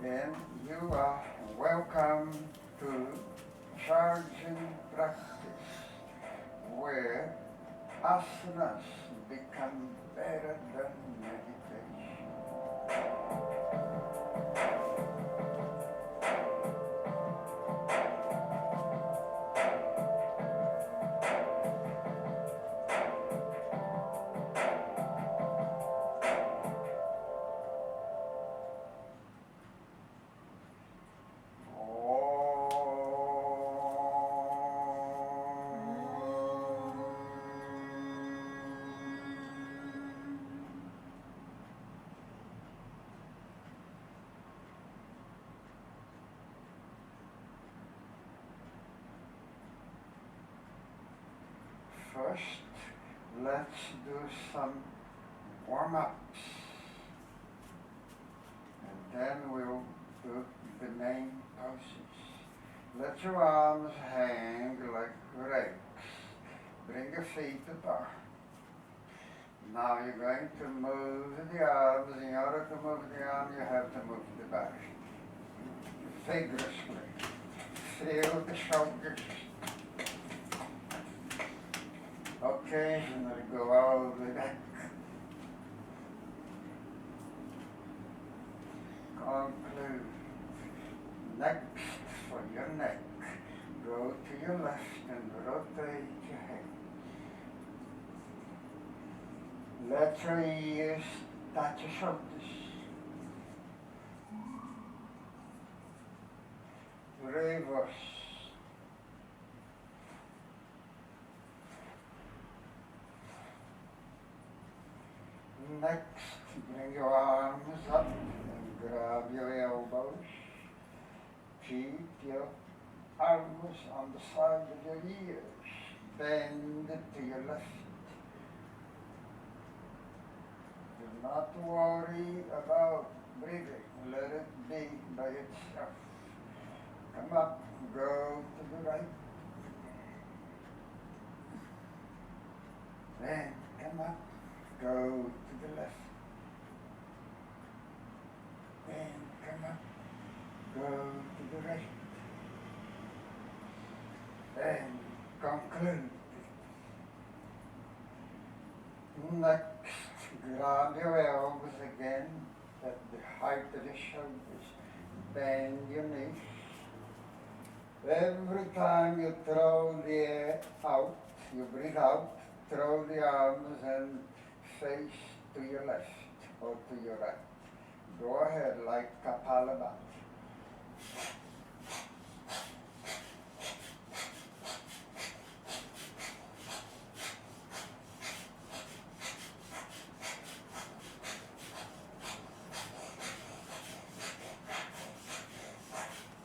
Then you are welcome to charging practice where asanas become better than meditation. First, let's do some warm-ups, and then we'll do the main poses. Let your arms hang like rakes. Bring your feet apart. Now you're going to move the arms. In order to move the arm, you have to move the body vigorously. Feel the shoulders. Occasionally go all the way back. Conclude. Next, for your neck, go to your left and rotate your head. Let your ears touch your shoulders. Reverse. Next, bring your arms up and grab your elbows. Keep your arms on the side of your ears. Bend to your left. Do not worry about breathing. Let it be by itself. Come up, go to the right. Then come up, go to the left. Then come up, go to the right. Then conclude. Next, grab your elbows again at the height of your shoulders. Bend your knees. Every time you throw the air out, you breathe out, throw the arms and face to your left or to your right. Go ahead like Kapalabhati.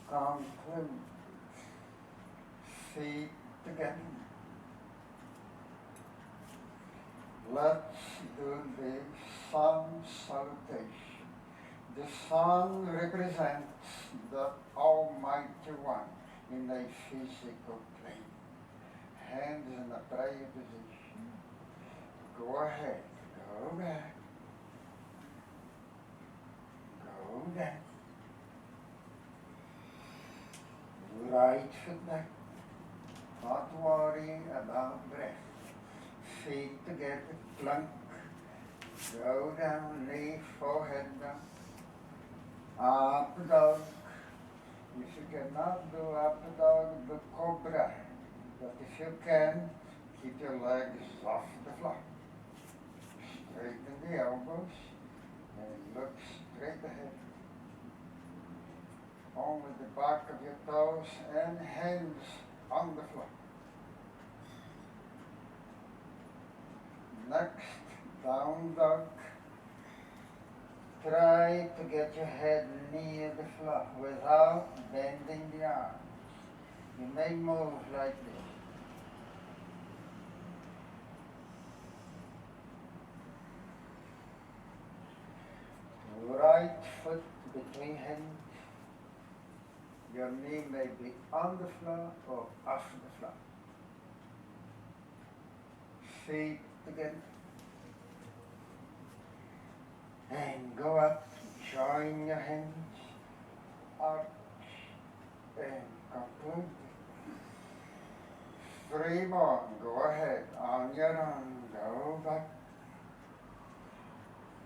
Conclude. Feet together. Let's do the sun salutation. The sun represents the Almighty One in a physical plane. Hands in a prayer position. Go ahead. Go back. Go down. Right foot back. Not worrying about breath. Feet together, plank. Go down, knee, forehead down. Up dog. If you cannot do up dog, do cobra. But if you can, keep your legs off the floor. Straighten the elbows and look straight ahead. Only the back of your toes and hands on the floor. Next, down dog. Try to get your head near the floor without bending the arms. You may move like this. Right foot between hands. Your knee may be on the floor or off the floor. Feet together. And go up, join your hands, out, and complete. 3 more, go ahead, on your own, go back,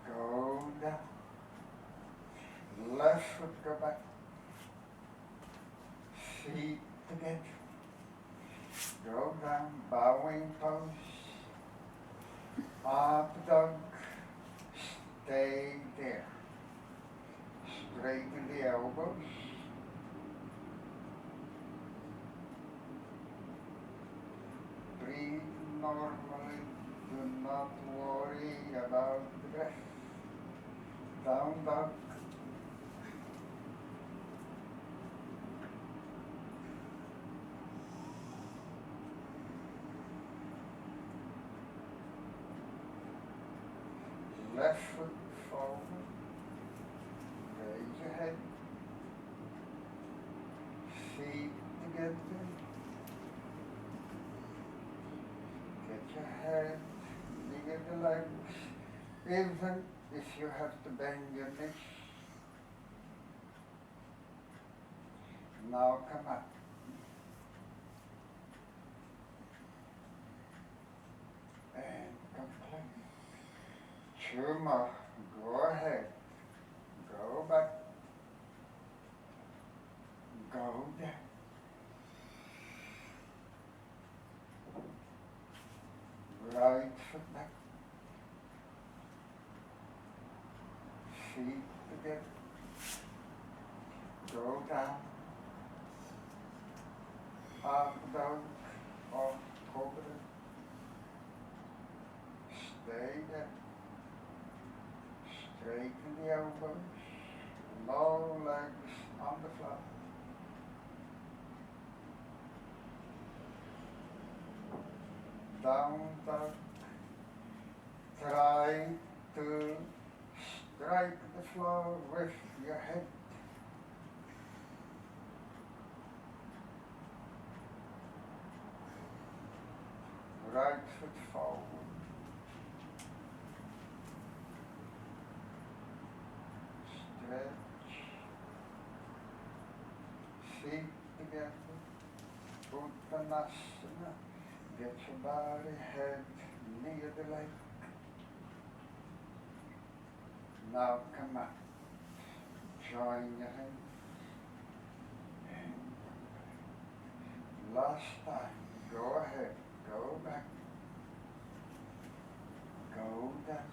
go down. Left foot go back, feet together, go down, bowing pose, up dog, stay there, straighten the elbows, breathe normally, do not worry about the breath, down dog, left foot forward, raise your head, feet together, get your head near the legs, even if you have to bend your knees. Now come up. And complete. 2 more. Go ahead. Go back. Go down. Right foot back. Feet together. Go down. Up, down, or over it. Stay there. Straighten the elbows. No legs on the floor. Down dog. Try to strike the floor with your head. Right foot forward. Stretch. Feet together. Uttanasana. Get your body, head near the leg. Now come up. Join your hands. Last time. Go ahead. Go back. Go down.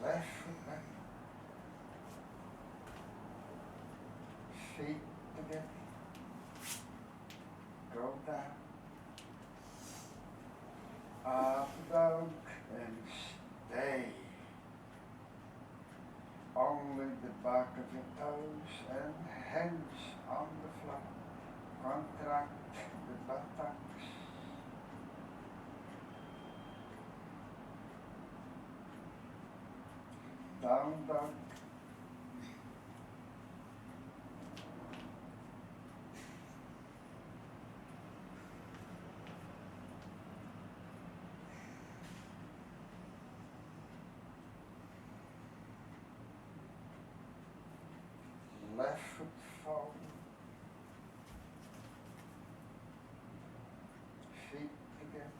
Left foot back. Feet together. Go down. Up dog and stay. Only the back of your toes and hands on the floor. Contract the buttocks. Down dog. Left foot forward. Feet together.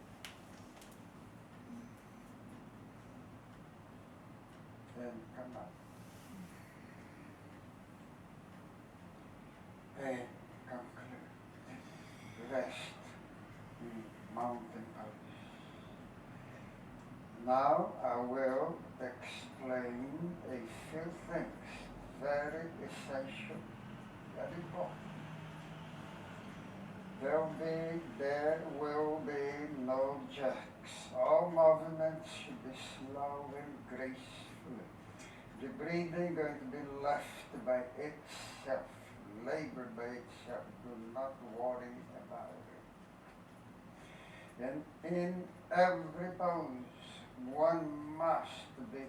And come up. And conclude. Rest in mountain pose. Now I will explain a few things very essential, very important. There will be no jerks. All movements should be slow and graceful. The breathing going to be left by itself, labored by itself. Do not worry about it. And in every pose, one must be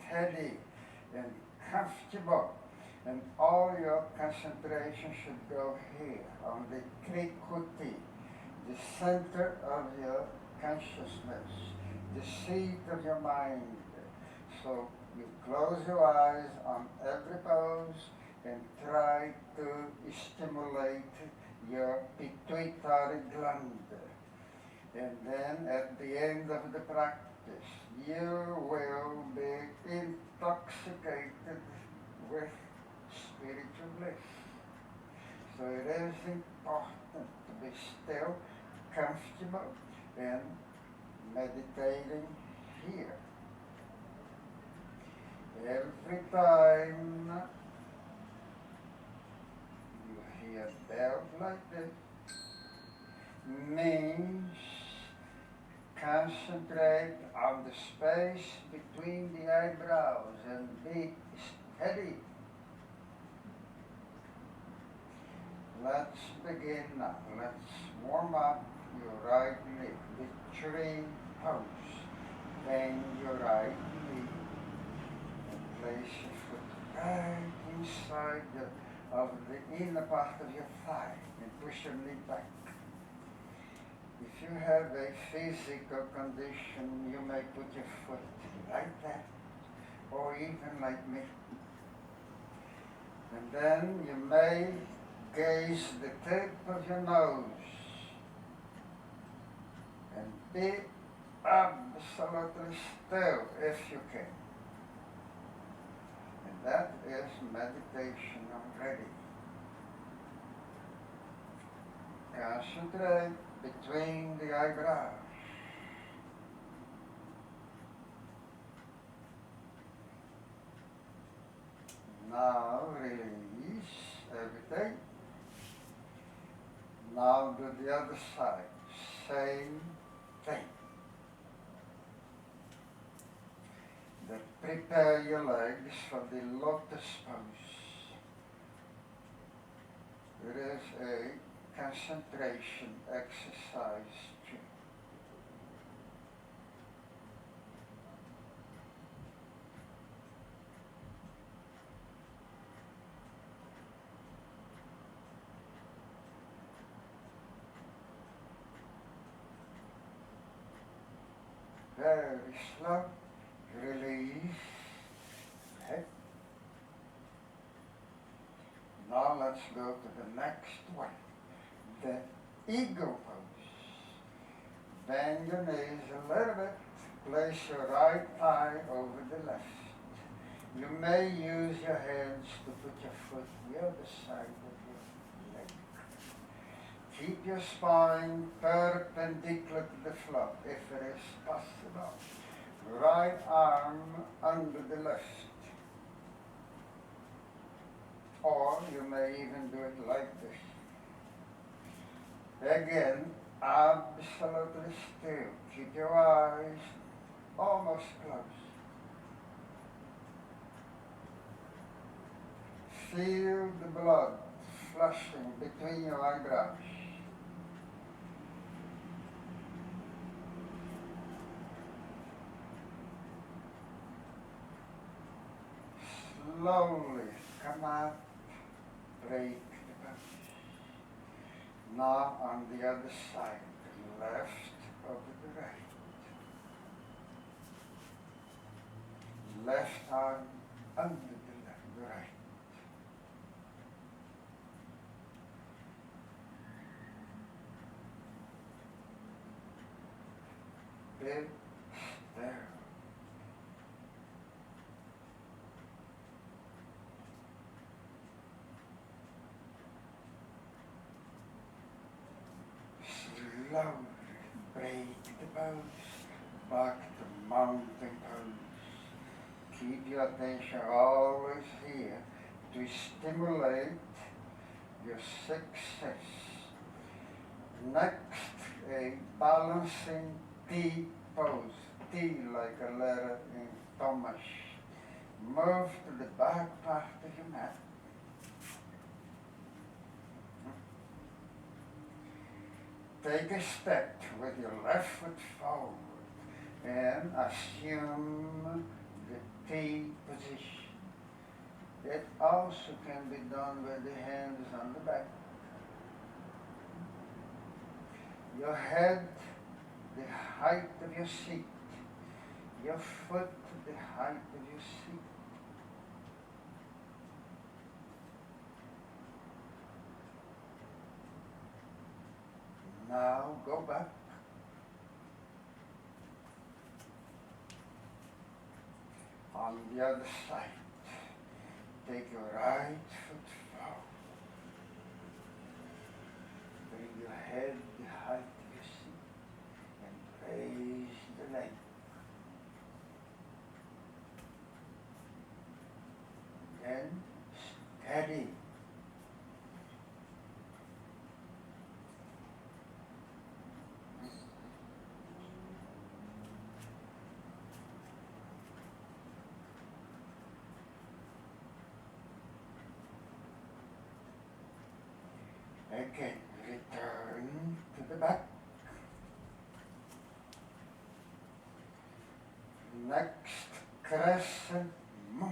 steady and comfortable, and all your concentration should go here, on the Trikuti, the center of your consciousness, the seat of your mind. So You close your eyes on every pose and try to stimulate your pituitary gland. And then at the end of the practice, you will be intoxicated with spiritual bliss. So it is important to be still, comfortable, and meditating here. Every time you hear bells like this, means concentrate on the space between the eyebrows and be steady. Let's begin now. Let's warm up your right leg with tree pose. Bend your right knee and place your foot right inside of the inner part of your thigh and push your knee back. If you have a physical condition, you may put your foot like that, or even like me. And then you may gaze the tip of your nose and be absolutely still if you can. And that is meditation already. Concentrate between the eyebrows. Now release everything. Now do the other side. Same thing. Then prepare your legs for the lotus pose. It is a concentration exercise too. Very slow. Release. Okay. Now let's go to the next one. The eagle pose. Bend your knees a little bit. Place your right thigh over the left. You may use your hands to put your foot the other side of your leg. Keep your spine perpendicular to the floor if it is possible. Right arm under the left. Or you may even do it like this. Again, absolutely still. Keep your eyes almost closed. Feel the blood flushing between your eyebrows. Slowly come out, break the pose. Now on the other side, left over the right. Left arm under the right. Big there. Slowly break the pose, back to mountain pose. Keep your attention always here to stimulate your success. Next, a balancing T pose. T like a letter in Thomas. Move to the back part of your mat. Take a step with your left foot forward and assume the T position. It also can be done with the hands on the back. Your head, the height of your seat, your foot to the height of your seat. Now go back. On the other side, take your right foot forward. Bring your head the height of your seat and raise the leg. Then steady. Again, return to the back. Next, crescent move.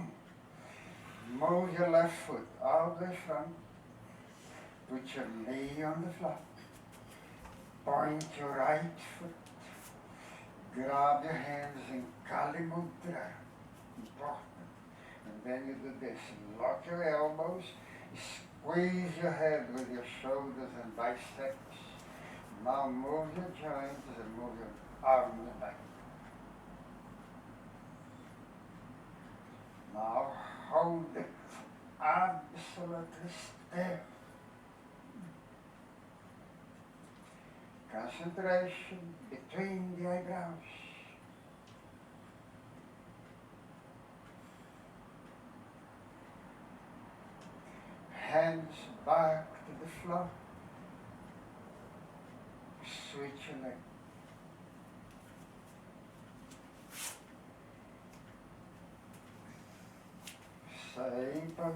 Move your left foot all the way front. Put your knee on the floor. Point your right foot. Grab your hands in Kali Mudra. Important. And then you do this. Lock your elbows. Squeeze your head with your shoulders and biceps. Now move your joints and move your arms back. Now hold it absolutely still. Concentration between the eyebrows. Hands back to the floor. Switch your leg. Same pose.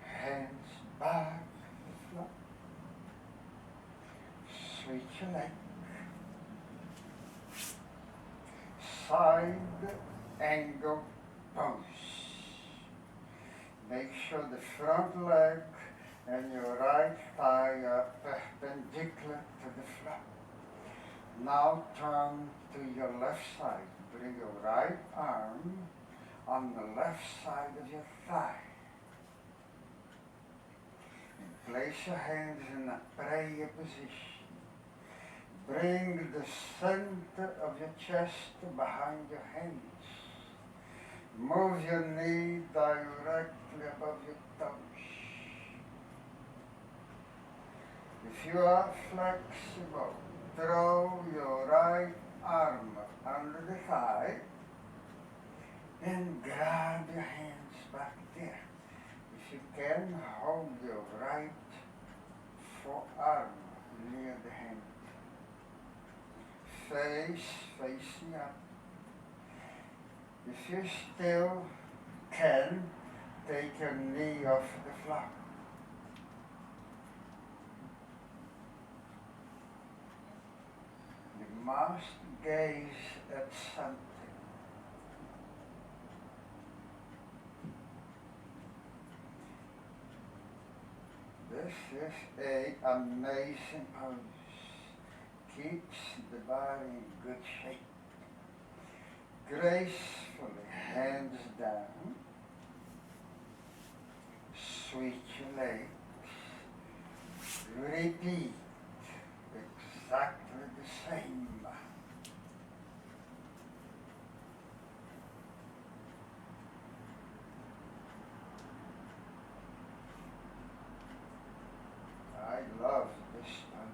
Hands back to the floor. Switch your leg. Side angle pose. Make sure the front leg and your right thigh are perpendicular to the floor. Now turn to your left side. Bring your right arm on the left side of your thigh. And place your hands in a prayer position. Bring the center of your chest behind your hands. Move your knee directly above your toes. If you are flexible, throw your right arm under the thigh and grab your hands back there. If you can, hold your right forearm near the hand. Facing up. If you still can, take your knee off the floor. You must gaze at something. This is an amazing pose. Keeps the body in good shape. Gracefully, hands down. Switch your legs. Repeat exactly the same. I love this pose.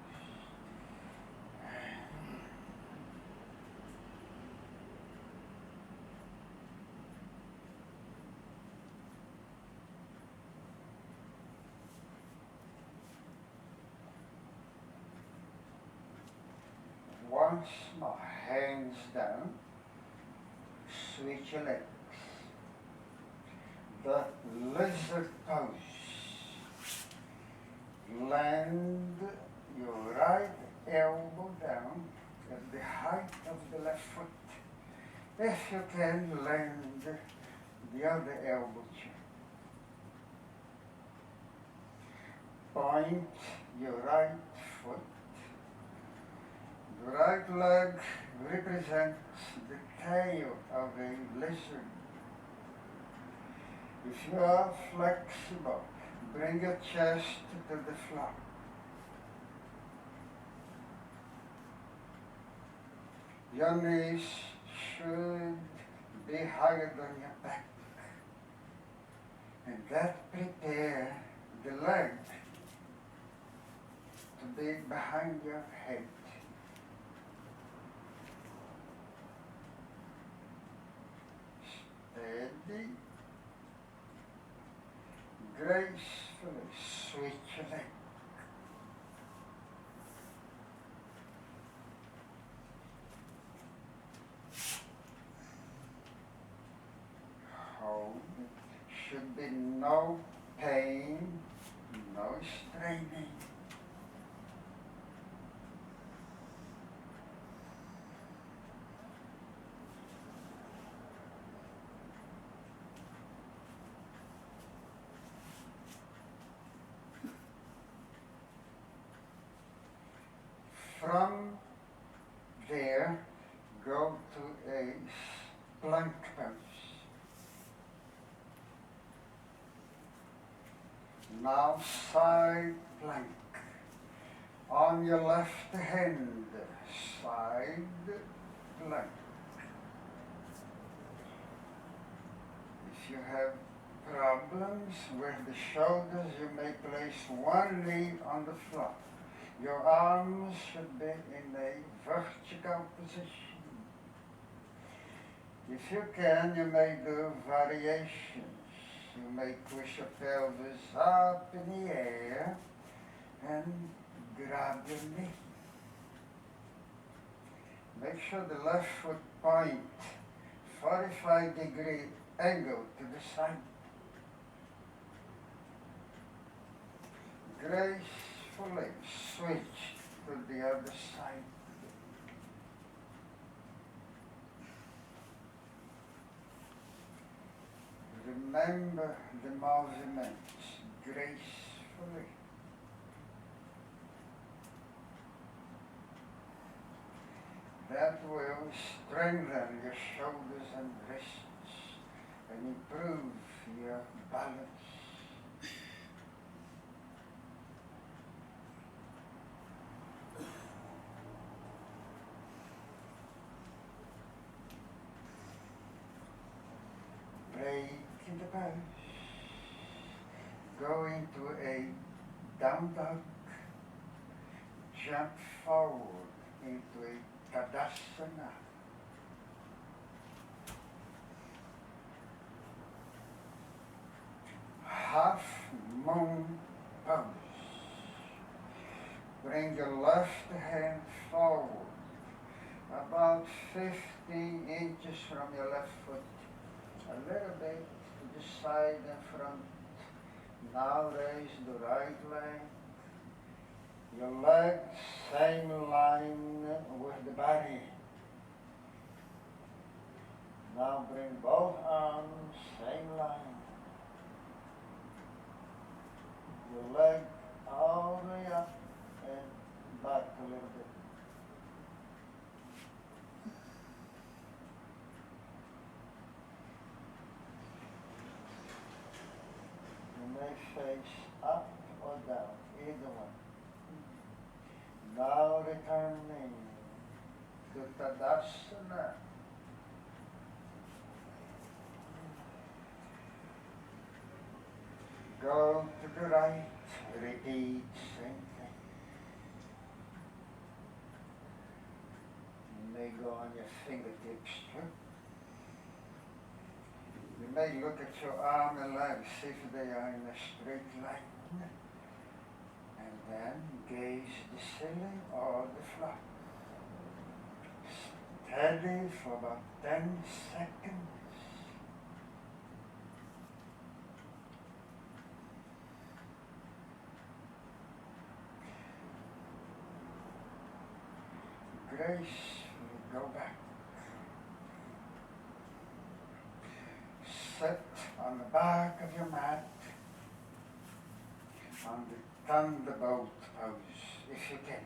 Once more, hands down, switch your legs. The lizard pose. Land your right elbow down at the height of the left foot. If you can, land the other elbow too. Point your right foot. The right leg represents the tail of a lizard. If you are flexible, bring your chest to the floor. Your knees should be higher than your back. And that prepares the leg to be behind your head. Steady. Gracefully switch your leg. Hold. Should be no pain, no straining. From there, go to a plank pose. Now side plank. On your left hand, side plank. If you have problems with the shoulders, you may place one knee on the floor. Your arms should be in a vertical position. If you can, you may do variations. You may push your pelvis up in the air and grab your knee. Make sure the left foot point 45-degree angle to the side. Gracefully switch to the other side. Remember the movements gracefully. That will strengthen your shoulders and wrists and improve your balance. Break in the pose. Go into a down dog. Jump forward into a Tadasana. Half moon pose. Bring your left hand forward about 15 inches from your left foot. A little bit to the side and front. Now raise the right leg. Your leg, same line with the body. Now bring both arms, same line. Your leg all the way up and back a little bit. You may face up or down, either one. Now returning to Tadasana. Go to the right, repeat same thing. You may go on your fingertips too. You may look at your arm and legs, see if they are in a straight line. And then gaze the ceiling or the floor. Steady for about 10 seconds. gracefully go back. Sit on the back of your mat on the thunderbolt pose, if you can.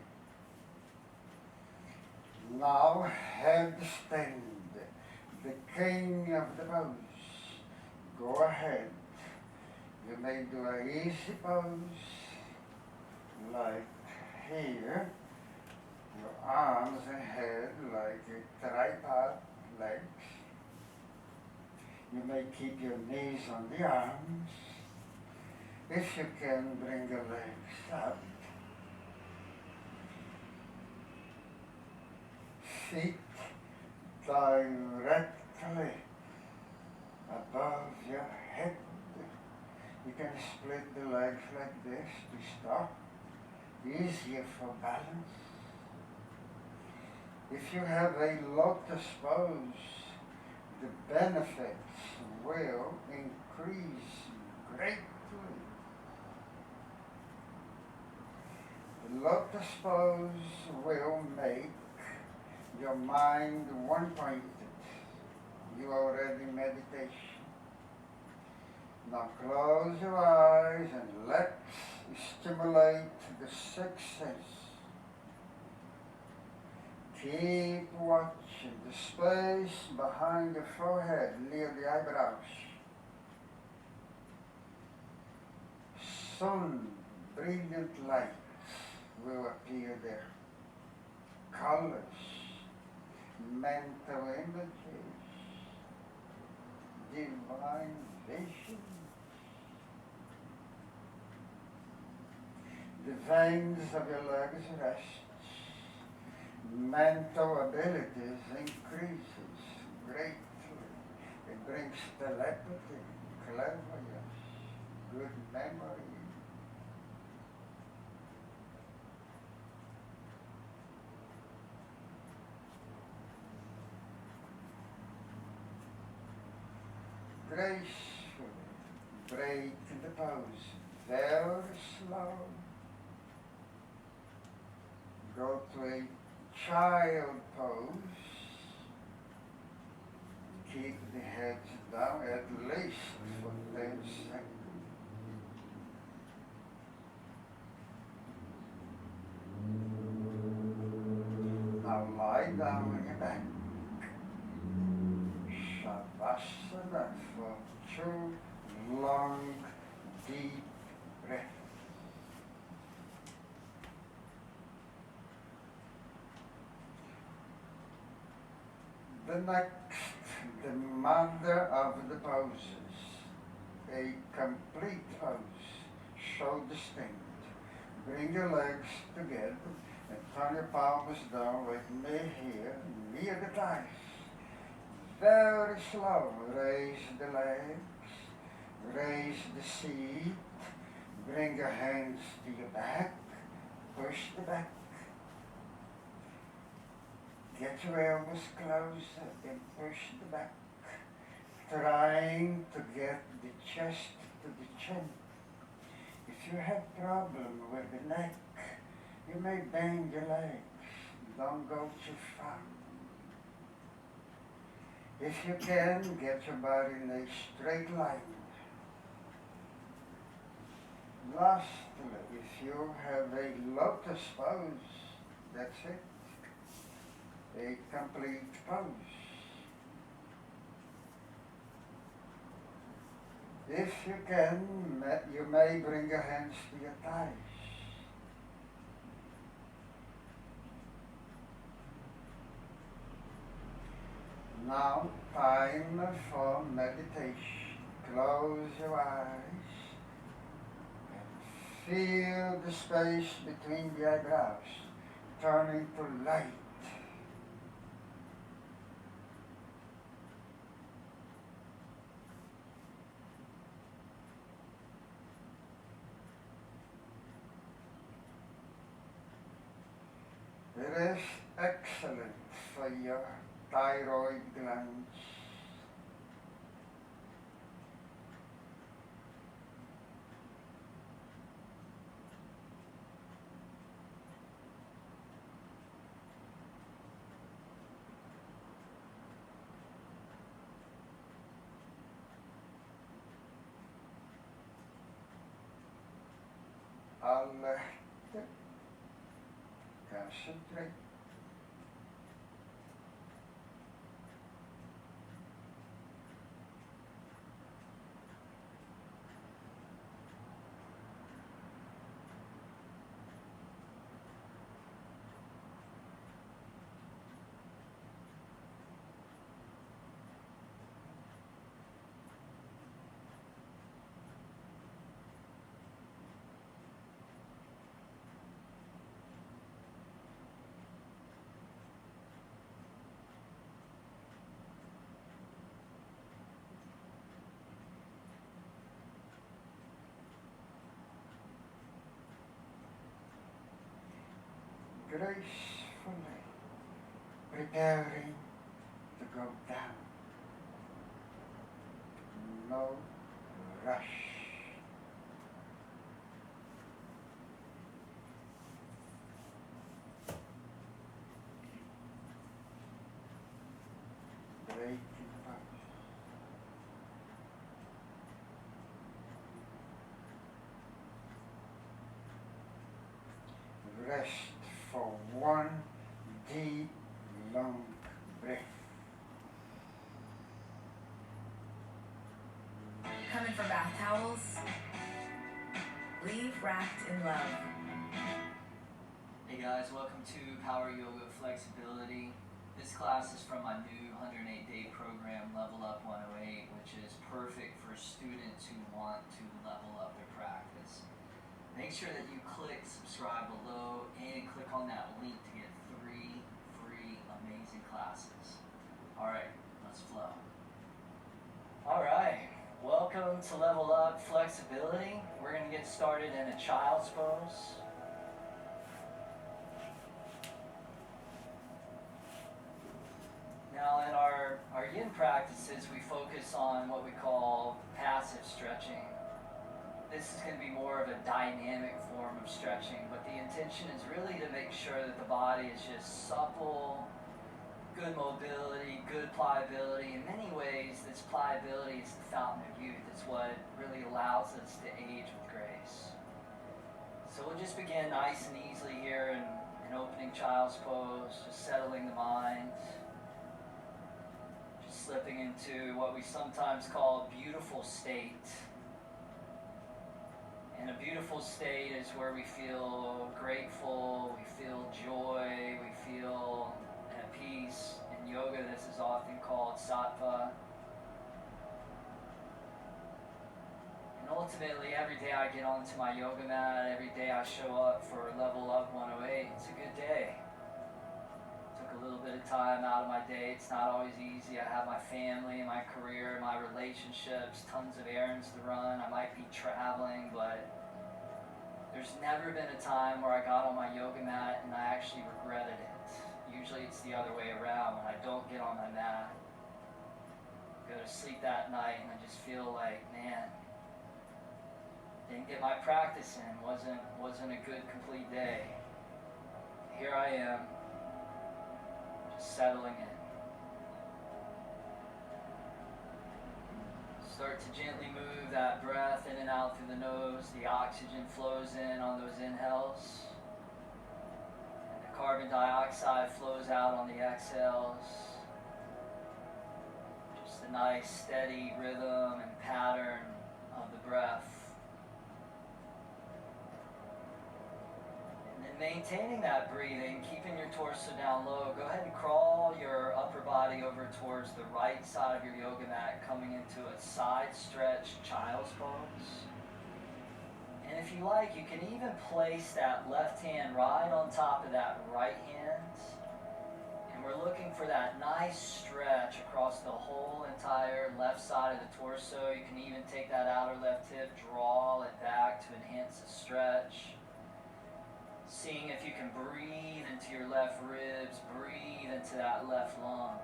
Now have the stand, the king of the pose. Go ahead. You may do an easy pose, like here. Your arms and head like a tripod legs. You may keep your knees on the arms. If you can, bring your legs up. Feet directly above your head. You can split the legs like this to stop. Easier for balance. If you have a lotus pose, the benefits will increase greatly. The lotus pose will make your mind one-pointed. You are already in meditation. Now close your eyes and let's stimulate the sixth sense. Keep watching the space behind the forehead near the eyebrows. Soon, brilliant lights will appear there. Colors, mental images, divine vision. The veins of your legs rest. Mental abilities increases greatly. It brings telepathy, cleverness, good memory. Gracefully break the pose, very slow. Go to a child pose. Keep the head down at least for 10 seconds. Now lie down on your back. Shavasana for 2 long, deep breaths. The next, the mother of the poses, a complete pose. Show the stand. Bring your legs together and turn your palms down like me here, near the thighs. Very slow. Raise the legs, raise the seat, bring your hands to your back, push the back. Get your elbows closer and push the back, trying to get the chest to the chin. If you have problem with the neck, you may bend your legs. Don't go too far. If you can, get your body in a straight line. Lastly, if you have a lotus pose, that's it. A complete pose. If you can, you may bring your hands to your thighs. Now, time for meditation. Close your eyes and feel the space between the eyebrows turning to light. It is excellent for your thyroid glands. alert, concentrate. Gracefully preparing to go down. No rush. Breaking pause. Rest for one deep, long breath. Come in for bath towels. Leave wrapped in love. Hey guys, welcome to Power Yoga Flexibility. This class is from my new 108-day program, Level Up 108, which is perfect for students who want to level up their practice. Make sure that you click subscribe below and click on that link to get 3 free amazing classes. Alright, let's flow. Alright, welcome to Level Up Flexibility. We're going to get started in a child's pose. Now in our yin practices, we focus on what we call passive stretching. This is going to be more of a dynamic form of stretching, but the intention is really to make sure that the body is just supple, good mobility, good pliability. In many ways, this pliability is the fountain of youth. It's what really allows us to age with grace. So we'll just begin nice and easily here in an opening child's pose, just settling the mind. Just slipping into what we sometimes call a beautiful state. And a beautiful state is where we feel grateful, we feel joy, we feel at peace. In yoga, this is often called sattva. And ultimately, every day I get onto my yoga mat, every day I show up for Level Up 108, it's a good day. Took a little bit of time out of my day. It's not always easy. I have my family, my career, my relationships, tons of errands to run. I might be traveling, but there's never been a time where I got on my yoga mat and I actually regretted it. Usually it's the other way around. When I don't get on my mat, go to sleep that night and I just feel like, man, didn't get my practice in. Wasn't a good complete day. Here I am, just settling in. Start to gently move that breath in and out through the nose. The oxygen flows in on those inhales. And the carbon dioxide flows out on the exhales. Just a nice steady rhythm and pattern of the breath. And then maintaining that breathing, keeping your torso down low, go ahead and crawl your upper body over towards the right side of your yoga mat, coming into a side stretch child's pose. And if you like, you can even place that left hand right on top of that right hand. And we're looking for that nice stretch across the whole entire left side of the torso. You can even take that outer left hip, draw it back to enhance the stretch. Seeing if you can breathe into your left ribs, breathe into that left lung.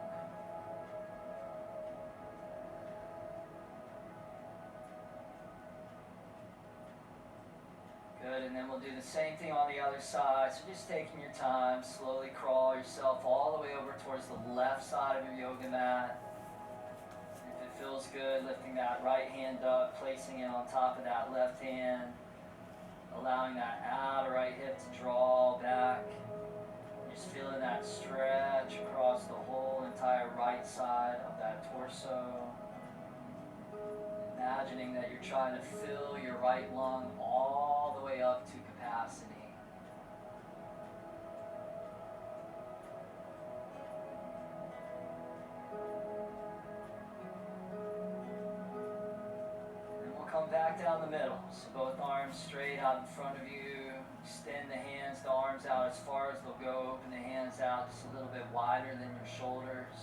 Good, and then we'll do the same thing on the other side. So just taking your time, slowly crawl yourself all the way over towards the left side of your yoga mat. If it feels good, lifting that right hand up, placing it on top of that left hand. allowing that outer right hip to draw back. Just feeling that stretch across the whole entire right side of that torso. Imagining that you're trying to fill your right lung all the way up to capacity. And we'll come back down the middle. So both arms straight out in front of you. Extend the hands, the arms out as far as they'll go. Open the hands out just a little bit wider than your shoulders.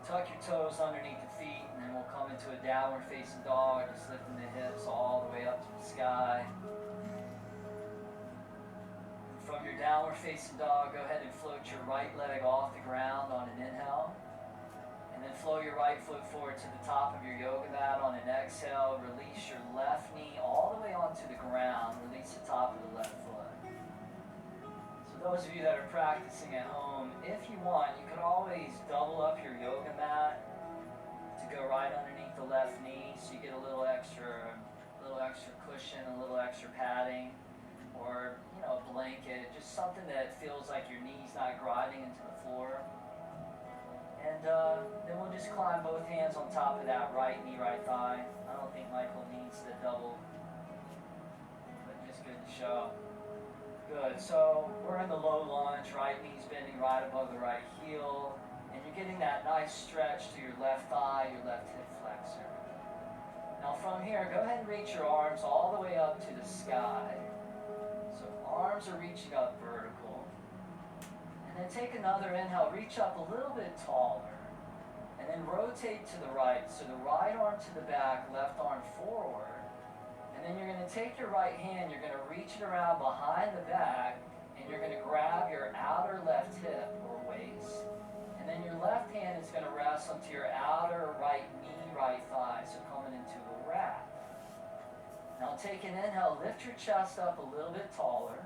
Tuck your toes underneath the feet, and then we'll come into a downward facing dog, just lifting the hips all the way up to the sky. From your downward facing dog, go ahead and float your right leg off the ground on an inhale. And then flow your right foot forward to the top of your yoga mat on an exhale. Release your left knee all the way onto the ground. Release the top of the left foot. So those of you that are practicing at home, if you want, you could always double up your yoga mat to go right underneath the left knee, so you get a little extra cushion, a little extra padding, or a blanket, just something that feels like your knee's not grinding into the floor. And then we'll just climb both hands on top of that right knee, right thigh. I don't think Michael needs the double, but just good to show. Good, so we're in the low lunge, right knee's bending right above the right heel, and you're getting that nice stretch to your left thigh, your left hip flexor. Now from here, go ahead and reach your arms all the way up to the sky. So arms are reaching up vertical. And then take another inhale, reach up a little bit taller. And then rotate to the right. So the right arm to the back, left arm forward. And then you're going to take your right hand, you're going to reach it around behind the back, and you're going to grab your outer left hip or waist. And then your left hand is going to rest onto your outer right knee, right thigh. So coming into a wrap. Now take an inhale, lift your chest up a little bit taller.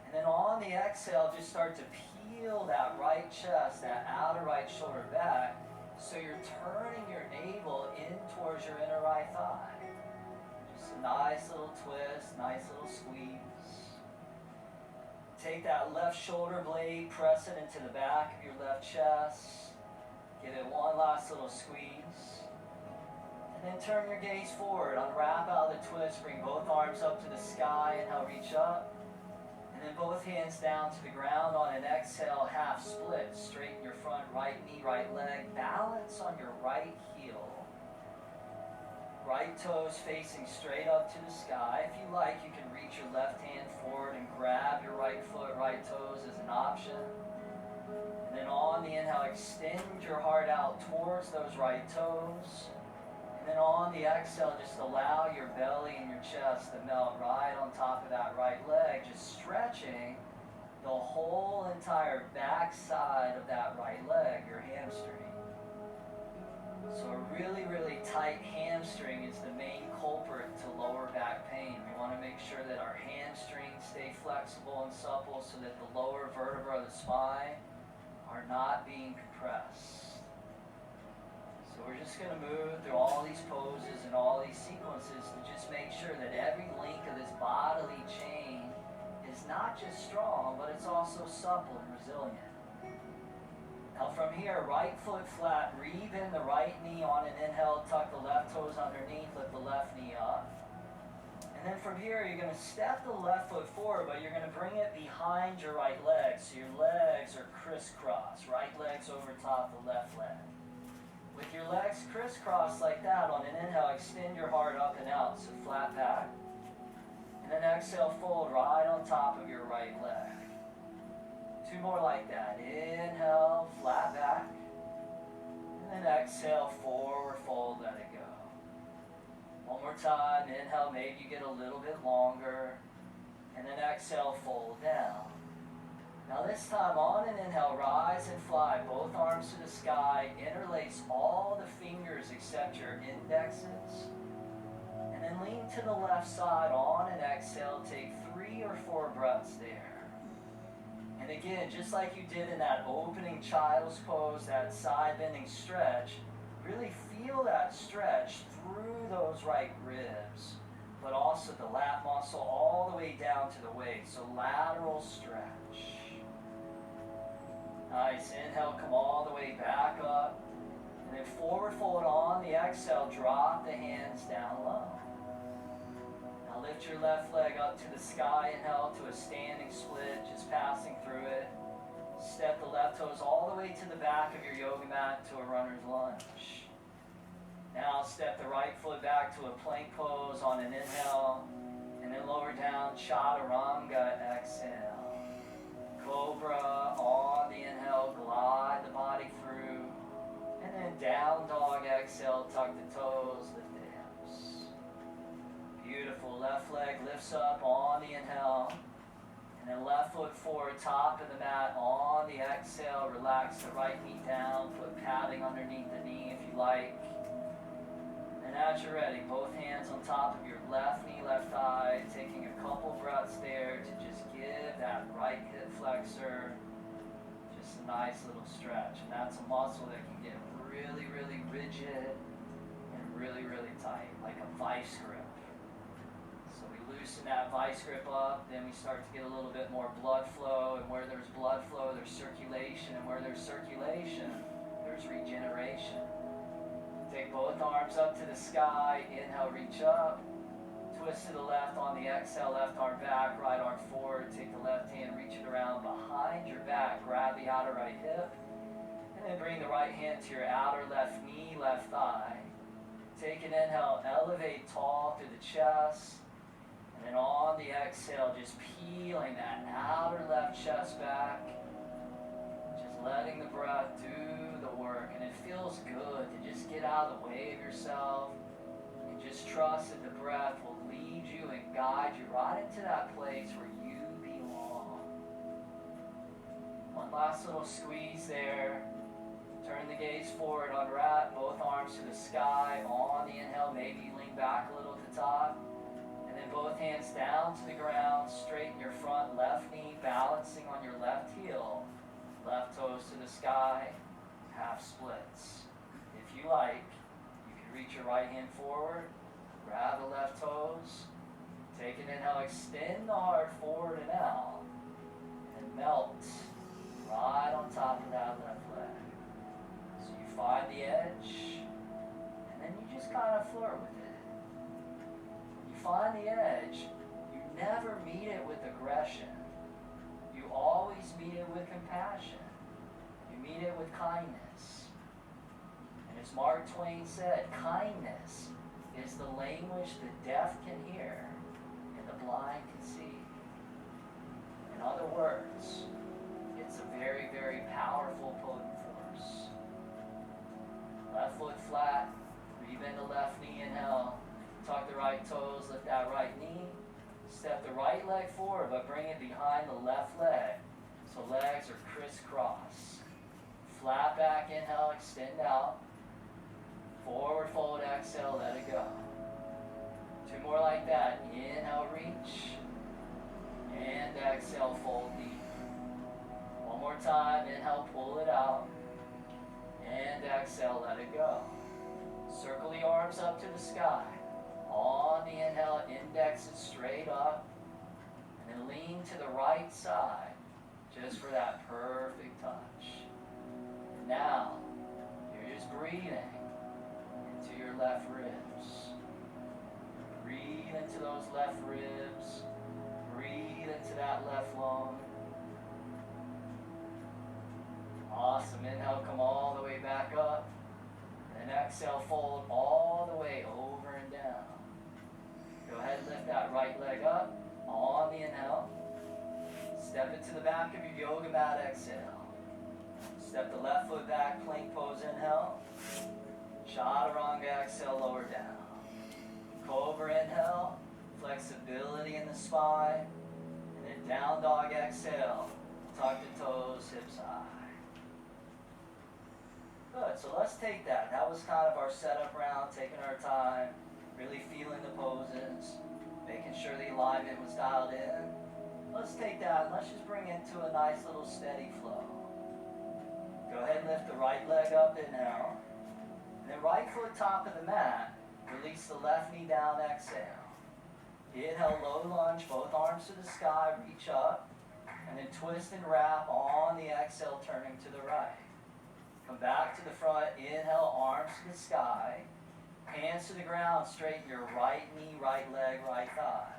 And then on the exhale, just start to peel that right chest, that outer right shoulder back, so you're turning your navel in towards your inner right thigh. Just a nice little twist, nice little squeeze. Take that left shoulder blade, press it into the back of your left chest. Give it one last little squeeze. And then turn your gaze forward, unwrap out of the twist, bring both arms up to the sky, inhale, reach up. And then both hands down to the ground on an exhale, half split. Straighten your front right knee, right leg. Balance on your right heel. Right toes facing straight up to the sky. If you like, you can reach your left hand forward and grab your right foot, right toes as an option. And then on the inhale, extend your heart out towards those right toes. And then on the exhale, just allow your belly and your chest to melt right on top of that right leg, just stretching the whole entire back side of that right leg, your hamstring. So a really, really tight hamstring is the main culprit to lower back pain. We want to make sure that our hamstrings stay flexible and supple so that the lower vertebrae of the spine are not being compressed. So we're just going to move through all these poses and all these sequences to just make sure that every link of this bodily chain is not just strong, but it's also supple and resilient. Now from here, right foot flat, re-bend the right knee on an inhale, tuck the left toes underneath, lift the left knee up. And then from here, you're going to step the left foot forward, but you're going to bring it behind your right leg. So your legs are crisscross, right leg's over top the left leg. With your legs crisscrossed like that, on an inhale, extend your heart up and out, so flat back. And then exhale, fold right on top of your right leg. Two more like that. Inhale, flat back. And then exhale, forward fold, let it go. One more time. Inhale, maybe you get a little bit longer. And then exhale, fold down. Now this time, on an inhale, rise and fly, both arms to the sky, interlace all the fingers except your indexes, and then lean to the left side on an exhale, take 3 or 4 breaths there. And again, just like you did in that opening child's pose, that side bending stretch, really feel that stretch through those right ribs, but also the lat muscle all the way down to the waist. So lateral stretch. Nice. Inhale, come all the way back up. And then forward fold on the exhale, drop the hands down low. Now lift your left leg up to the sky. Inhale to a standing split, just passing through it. Step the left toes all the way to the back of your yoga mat to a runner's lunge. Now step the right foot back to a plank pose on an inhale, and then lower down, chaturanga, exhale. Cobra on the inhale, glide the body through, and then down dog, exhale, tuck the toes, lift the hips. Beautiful, left leg lifts up on the inhale, and then left foot forward, top of the mat on the exhale, relax the right knee down, put padding underneath the knee if you like. And as you're ready, both hands on top of your left knee, left thigh, taking a couple breaths there to just give that right hip flexor just a nice little stretch. And that's a muscle that can get really, really rigid and really, really tight, like a vice grip. So we loosen that vice grip up, then we start to get a little bit more blood flow, and where there's blood flow, there's circulation, and where there's circulation, there's regeneration. Take both arms up to the sky, inhale, reach up, twist to the left on the exhale, left arm back, right arm forward, take the left hand, reach it around behind your back, grab the outer right hip, and then bring the right hand to your outer left knee, left thigh. Take an inhale, elevate tall through the chest, and then on the exhale, just peeling that outer left chest back, just letting the breath do the work. And it feels good to just get out of the way of yourself and just trust that the breath will lead you and guide you right into that place where you belong. One last little squeeze there. Turn the gaze forward, unwrap both arms to the sky. On the inhale, maybe lean back a little to the top. And then both hands down to the ground, straighten your front left knee, balancing on your left heel. Left toes to the sky, half splits. If you like, you can reach your right hand forward, grab the left toes, take an inhale, extend the heart forward and out, and melt right on top of that left leg. So you find the edge, and then you just kind of flirt with it. You find the edge, you never meet it with aggression. You always meet it with compassion. You meet it with kindness. And as Mark Twain said, kindness is the language the deaf can hear and the blind can see. In other words, it's a very, very powerful, potent force. Left foot flat, rebend the left knee, inhale. Tuck the right toes, lift that right knee. Step the right leg forward, but bring it behind the left leg. So legs are crisscross. Flat back, inhale, extend out. Forward fold, exhale, let it go. Two more like that. Inhale, reach. And exhale, fold deep. One more time, inhale, pull it out. And exhale, let it go. Circle the arms up to the sky. On the inhale, index it straight up, and then lean to the right side, just for that perfect touch. And now, you're just breathing into your left ribs. Breathe into those left ribs. Breathe into that left lung. Awesome. Inhale, come all the way back up. And exhale, fold all the way over and down. Go ahead and lift that right leg up on the inhale. Step it to the back of your yoga mat, exhale. Step the left foot back, plank pose, inhale. Chaturanga, exhale, lower down. Cobra, inhale. Flexibility in the spine. And then down dog, exhale. Tuck the toes, hips high. Good, so let's take that. That was kind of our setup round, taking our time. Really feeling the poses, making sure the alignment was dialed in. Let's take that and let's just bring it to a nice little steady flow. Go ahead and lift the right leg up, inhale. And then right foot top of the mat, release the left knee down, exhale. Inhale, low lunge, both arms to the sky, reach up, and then twist and wrap on the exhale, turning to the right. Come back to the front, inhale, arms to the sky, hands to the ground, straighten your right knee, right leg, right thigh.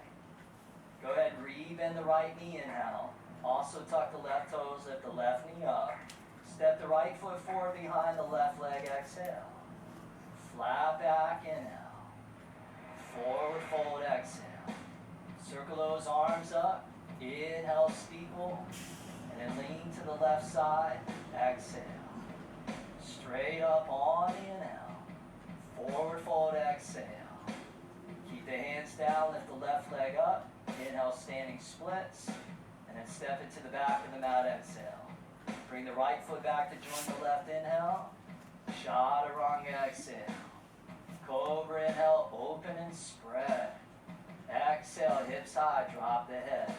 Go ahead, rebend the right knee, inhale. Also tuck the left toes, lift the left knee up. Step the right foot forward behind the left leg, exhale. Flat back, inhale. Forward fold, exhale. Circle those arms up. Inhale, steeple. And then lean to the left side, exhale. Straight up on the inhale. Forward fold, exhale. Keep the hands down, lift the left leg up. Inhale, standing splits. And then step it to the back of the mat, exhale. Bring the right foot back to join the left, inhale. Chaturanga, exhale. Cobra, inhale, open and spread. Exhale, hips high, drop the head.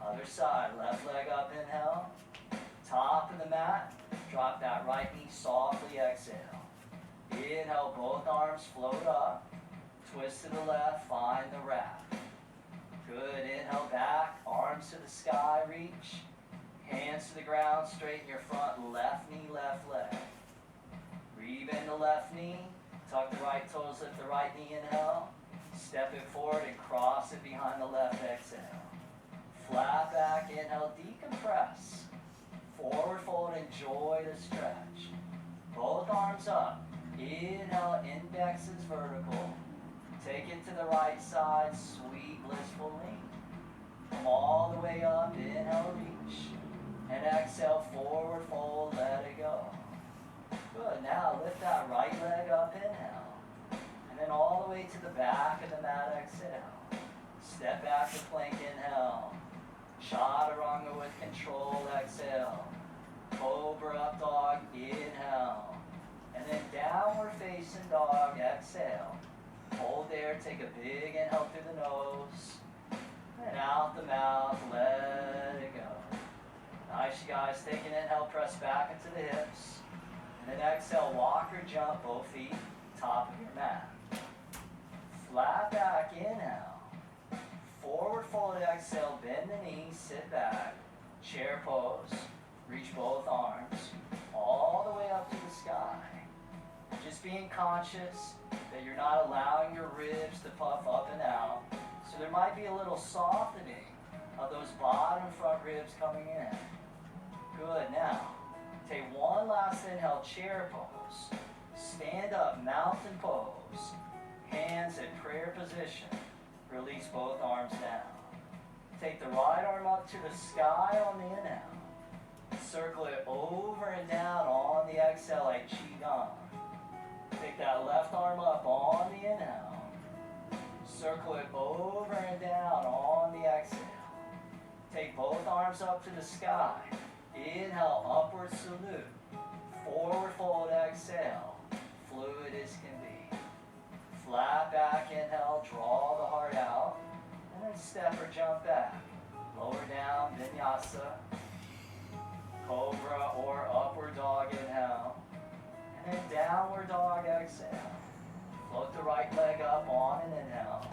Other side, left leg up, inhale. Top of the mat, drop that right knee softly, exhale. Inhale, both arms float up. Twist to the left, find the wrap. Good, inhale back, arms to the sky, reach. Hands to the ground, straighten your front left knee, left leg. Rebend the left knee, tuck the right toes, lift the right knee, inhale. Step it forward and cross it behind the left, exhale. Flat back, inhale, decompress. Forward fold, enjoy the stretch. Both arms up. Inhale, index is vertical. Take it to the right side, sweet, blissful lean. Come all the way up, inhale, reach. And exhale, forward fold, let it go. Good, now lift that right leg up, inhale. And then all the way to the back of the mat, exhale. Step back to plank, inhale. Chaturanga with control, exhale. Cobra up dog, inhale. And then downward facing dog, exhale. Hold there, take a big inhale through the nose. And out the mouth, let it go. Nice, you guys. Take an inhale, press back into the hips. And then exhale, walk or jump, both feet, top of your mat. Flat back, inhale. Forward fold, exhale, bend the knees, sit back. Chair pose. Reach both arms all the way up to the sky. Just being conscious that you're not allowing your ribs to puff up and out. So there might be a little softening of those bottom front ribs coming in. Good, now take one last inhale, chair pose. Stand up, mountain pose. Hands in prayer position. Release both arms down. Take the right arm up to the sky on the inhale. Circle it over and down on the exhale like Qigong. Take that left arm up on the inhale. Circle it over and down on the exhale. Take both arms up to the sky. Inhale, upward salute. Forward fold, exhale. Fluid as can be. Flat back, inhale, draw the heart out. And then step or jump back. Lower down, vinyasa. Cobra or upward dog, inhale. And then downward dog, exhale. Float the right leg up on an inhale.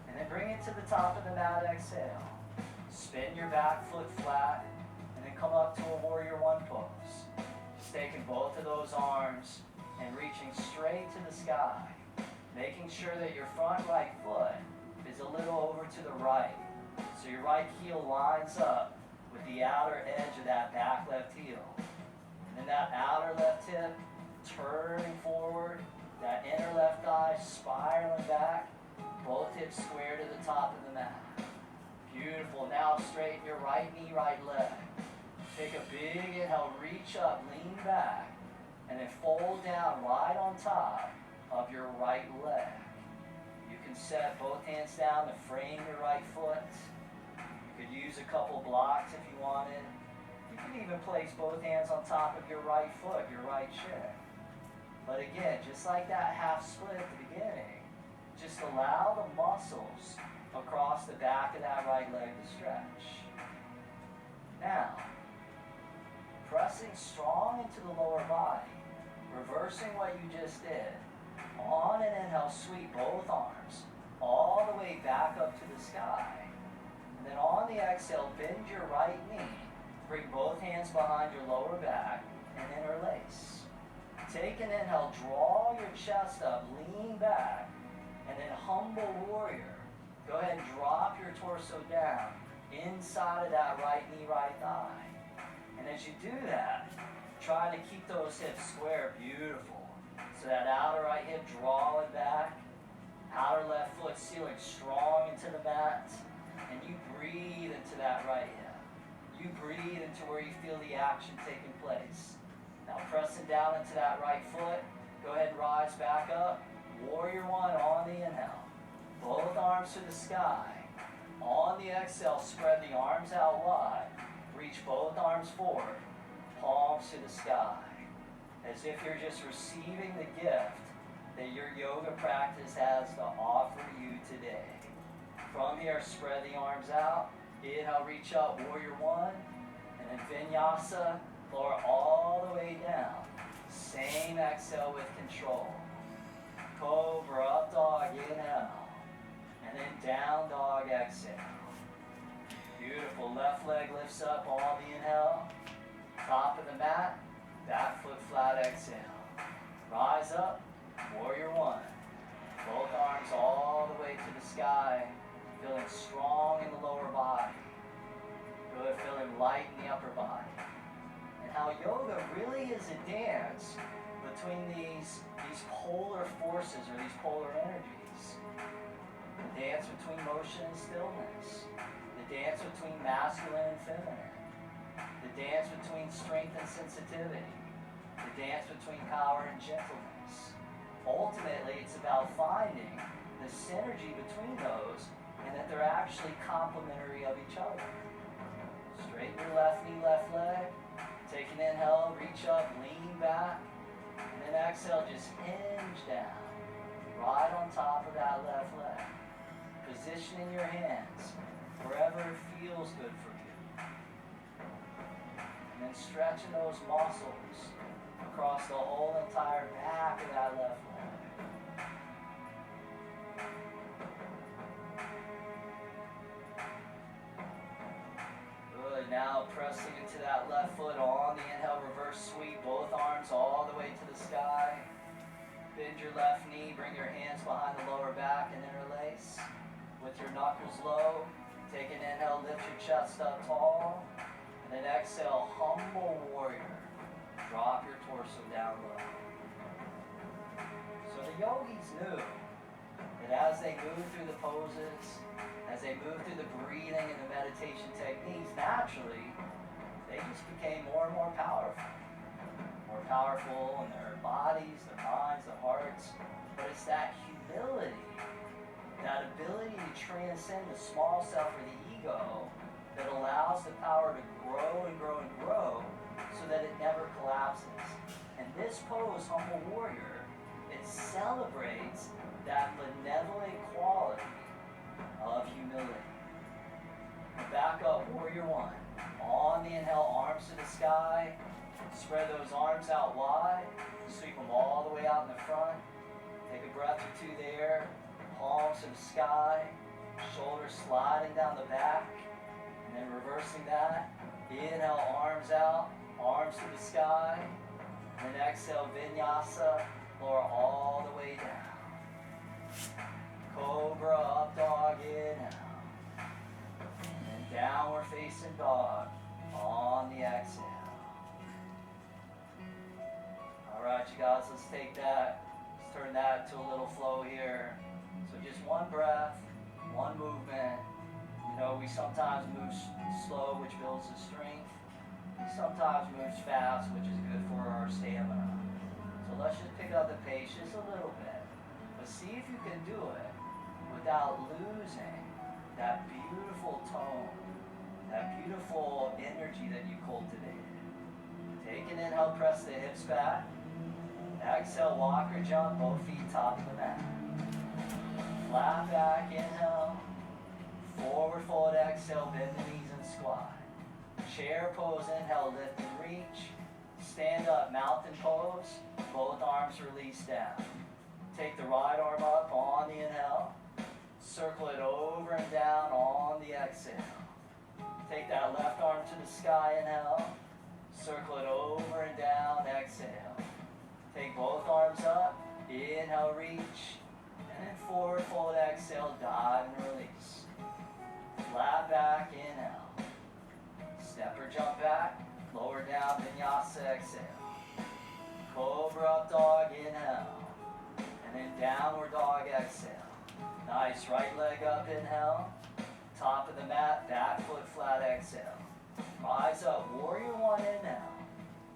And then bring it to the top of the mat, exhale. Spin your back foot flat. And then come up to a warrior one pose. Just taking both of those arms and reaching straight to the sky. Making sure that your front right foot is a little over to the right. So your right heel lines up with the outer edge of that back left heel. And then that outer left hip turning forward, that inner left thigh spiraling back, both hips square to the top of the mat. Beautiful. Now straighten your right knee, right leg. Take a big inhale, reach up, lean back, and then fold down right on top of your right leg. You can set both hands down to frame your right foot. You could use a couple blocks if you wanted. You can even place both hands on top of your right foot, your right shin. But again, just like that half split at the beginning, just allow the muscles across the back of that right leg to stretch. Now, pressing strong into the lower body, reversing what you just did. On an inhale, sweep both arms. all the way back up to the sky. And then on the exhale, bend your right knee. Bring both hands behind your lower back and interlace. Take an inhale, draw your chest up, lean back, and then humble warrior. Go ahead and drop your torso down inside of that right knee, right thigh. And as you do that, try to keep those hips square, beautiful. So that outer right hip drawing back, outer left foot sealing strong into the mat, and you breathe into that right hip. You breathe into where you feel the action taking place. Now pressing down into that right foot, go ahead and rise back up. Warrior one on the inhale. Both arms to the sky. On the exhale, spread the arms out wide. Reach both arms forward, palms to the sky. As if you're just receiving the gift that your yoga practice has to offer you today. From here, spread the arms out. Inhale, reach up, warrior one. And then vinyasa, lower all the way down. Same exhale with control. Cobra, up dog, inhale. And then down dog, exhale. Beautiful, left leg lifts up on the inhale. Top of the mat, back foot flat, exhale. Rise up, warrior one. Both arms all the way to the sky. Feeling strong in the lower body. Good, feeling light in the upper body. And how yoga really is a dance between these polar forces or these polar energies. The dance between motion and stillness. The dance between masculine and feminine. The dance between strength and sensitivity. The dance between power and gentleness. Ultimately, it's about finding the synergy between those and that they're actually complementary of each other. Straighten your left knee, left leg. Take an inhale, reach up, lean back. And then exhale, just hinge down. Right on top of that left leg. Positioning your hands wherever it feels good for you. And then stretching those muscles across the whole entire back of that left leg. Good, now pressing into that left foot on the inhale, reverse sweep, both arms all the way to the sky. Bend your left knee, bring your hands behind the lower back and interlace. With your knuckles low, take an inhale, lift your chest up tall. And then exhale, humble warrior. Drop your torso down low. So the yogis knew that as they moved through the poses, as they moved through the breathing and the meditation techniques, naturally, they just became more and more powerful. More powerful in their bodies, their minds, their hearts. But it's that humility, that ability to transcend the small self or the ego that allows the power to grow and grow and grow so that it never collapses. And this pose, Humble Warrior, it celebrates that benevolent quality of humility. Back up, warrior one. On the inhale, arms to the sky. Spread those arms out wide. Sweep them all the way out in the front. Take a breath or two there. Palms to the sky. Shoulders sliding down the back. And then reversing that. Inhale, arms out. Arms to the sky. And then exhale, vinyasa. Lower all the way down. Cobra, up dog, inhale. And downward facing dog on the exhale. Alright, you guys, let's take that. Let's turn that to a little flow here. So just one breath, one movement. You know, we sometimes move slow, which builds the strength. We sometimes move fast, which is good for our stamina. So let's just pick up the pace just a little bit. But see if you can do it without losing that beautiful tone, that beautiful energy that you cultivated. Take an inhale, press the hips back. Exhale, walk or jump, both feet top of the mat. Flat back, inhale. Forward fold, exhale, bend the knees and squat. Chair pose, inhale, lift and reach. Stand up, mountain pose. Both arms release down. Take the right arm up on the inhale. Circle it over and down on the exhale. Take that left arm to the sky, inhale. Circle it over and down, exhale. Take both arms up, inhale, reach. And then forward fold, exhale, dive and release. Flat back, inhale. Step or jump back, lower down, vinyasa, exhale. Cobra up dog, inhale. And then downward dog, exhale. Nice, right leg up, inhale. Top of the mat, back foot flat, exhale. Rise up, warrior one, inhale.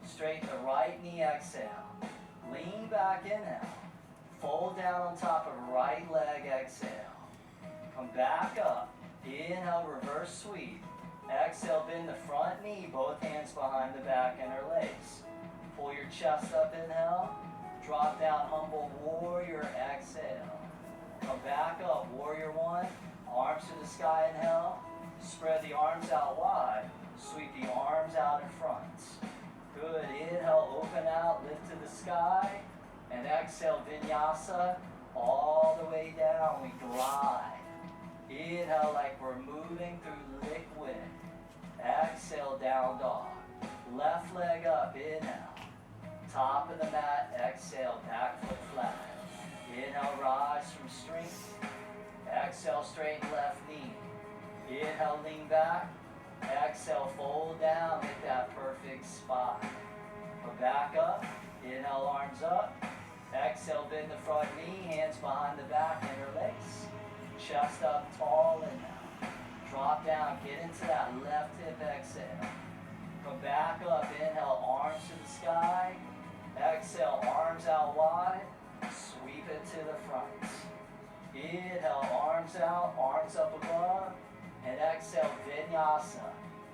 Straighten the right knee, exhale. Lean back, inhale. Fold down on top of right leg, exhale. Come back up. Inhale, reverse sweep. Exhale, bend the front knee, both hands behind the back, interlace. Pull your chest up, inhale. Drop down, humble warrior, exhale. Come back up, warrior one. Arms to the sky, inhale. Spread the arms out wide. Sweep the arms out in front. Good, inhale, open out, lift to the sky. And exhale, vinyasa, all the way down, we glide. Inhale like we're moving through liquid. Exhale, down dog. Left leg up, inhale. Top of the mat, exhale, back foot flat. Inhale, rise from strength. Exhale, straighten left knee. Inhale, lean back. Exhale, fold down, hit that perfect spot. Come back up. Inhale, arms up. Exhale, bend the front knee, hands behind the back, interlace. Chest up tall, inhale. Drop down, get into that left hip, exhale. Come back up, inhale, arms to the sky. Exhale, arms out wide. Sweep it to the front. Inhale, arms out, arms up above. And exhale, vinyasa.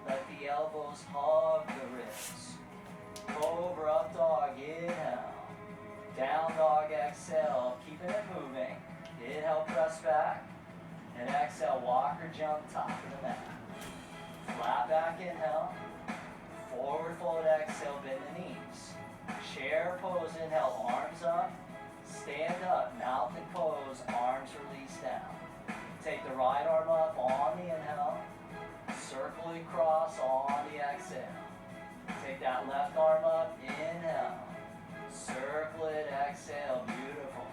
Let the elbows hug the ribs. Cobra up dog, inhale. Down dog, exhale, keeping it moving. Inhale, press back. And exhale, walk or jump, top of the mat. Flat back, inhale. Forward fold, exhale, bend the knees. Chair pose, inhale, arms up. Stand up, mountain pose, arms release down. Take the right arm up on the inhale. Circle it across on the exhale. Take that left arm up, inhale. Circle it, exhale, beautiful.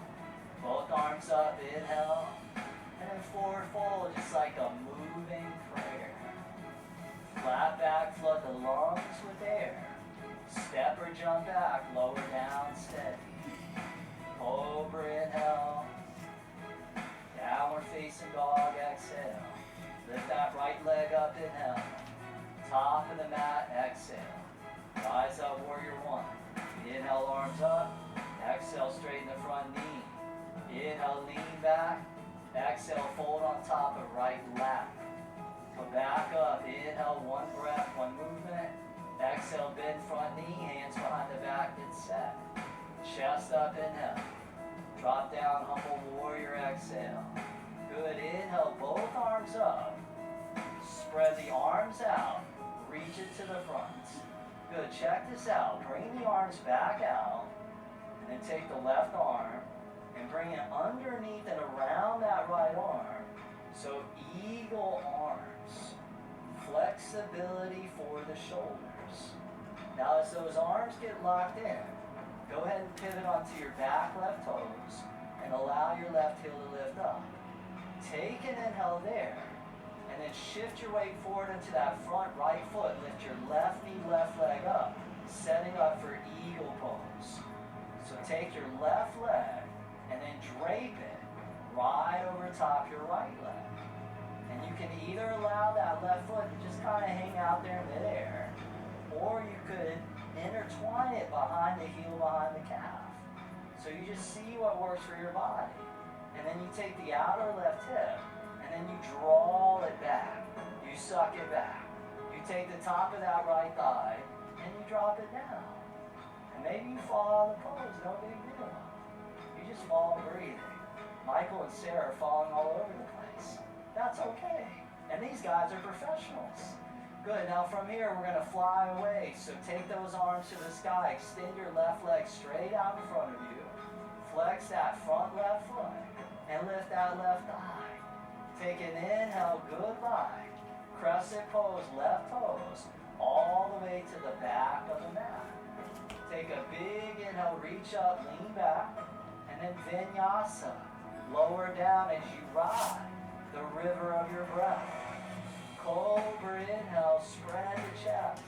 Both arms up, inhale. And then forward fold, just like a moving prayer. Flat back, flood the lungs with air. Step or jump back, lower down, steady. Cobra, inhale. Downward facing dog, exhale. Lift that right leg up, inhale. Top of the mat, exhale. Rise up, warrior one. Inhale, arms up. Exhale, straighten the front knee. Inhale, lean back. Exhale, fold on top of right lap. Come back up. Inhale, one breath, one movement. Exhale, bend front knee, hands behind the back, get set. Chest up, inhale. Drop down, humble warrior, exhale. Good, inhale, both arms up. Spread the arms out. Reach it to the front. Good, check this out. Bring the arms back out. And then take the left arm and bring it underneath and around that right arm. So eagle arms. Flexibility for the shoulders. Now as those arms get locked in, go ahead and pivot onto your back left toes and allow your left heel to lift up. Take an inhale there, and then shift your weight forward into that front right foot. Lift your left knee, left leg up, setting up for eagle pose. So take your left leg and then drape it right over top your right leg. And you can either allow that left foot to just kind of hang out there midair, or you could intertwine it behind the heel, behind the calf. So you just see what works for your body. And then you take the outer left hip, and then you draw it back. You suck it back. You take the top of that right thigh, and you drop it down. And maybe you fall out of the pose, no big deal. You just fall breathing. Michael and Sarah are falling all over the place. That's okay. And these guys are professionals. Good, now from here we're going to fly away. So take those arms to the sky, extend your left leg straight out in front of you. Flex that front left foot and lift that left thigh. Take an inhale, good line. Crescent pose, left toes, all the way to the back of the mat. Take a big inhale, reach up, lean back, and then vinyasa. Lower down as you ride the river of your breath. Cobra inhale, spread the chest.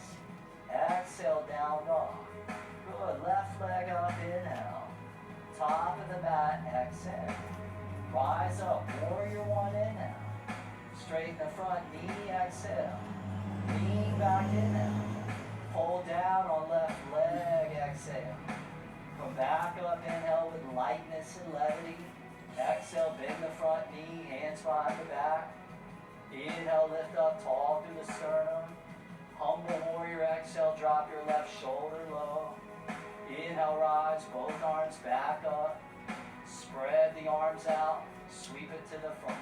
Exhale, down dog. Good, left leg up, inhale. Top of the mat, exhale. Rise up, warrior one, inhale. Straighten the front knee, exhale. Lean back, inhale. Pull down on left leg, exhale. Come back up, inhale with lightness and levity. Exhale, bend the front knee, hands behind the back. Inhale, lift up tall through the sternum. Humble warrior, exhale, drop your left shoulder low. Inhale, rise, both arms back up. Spread the arms out, sweep it to the front.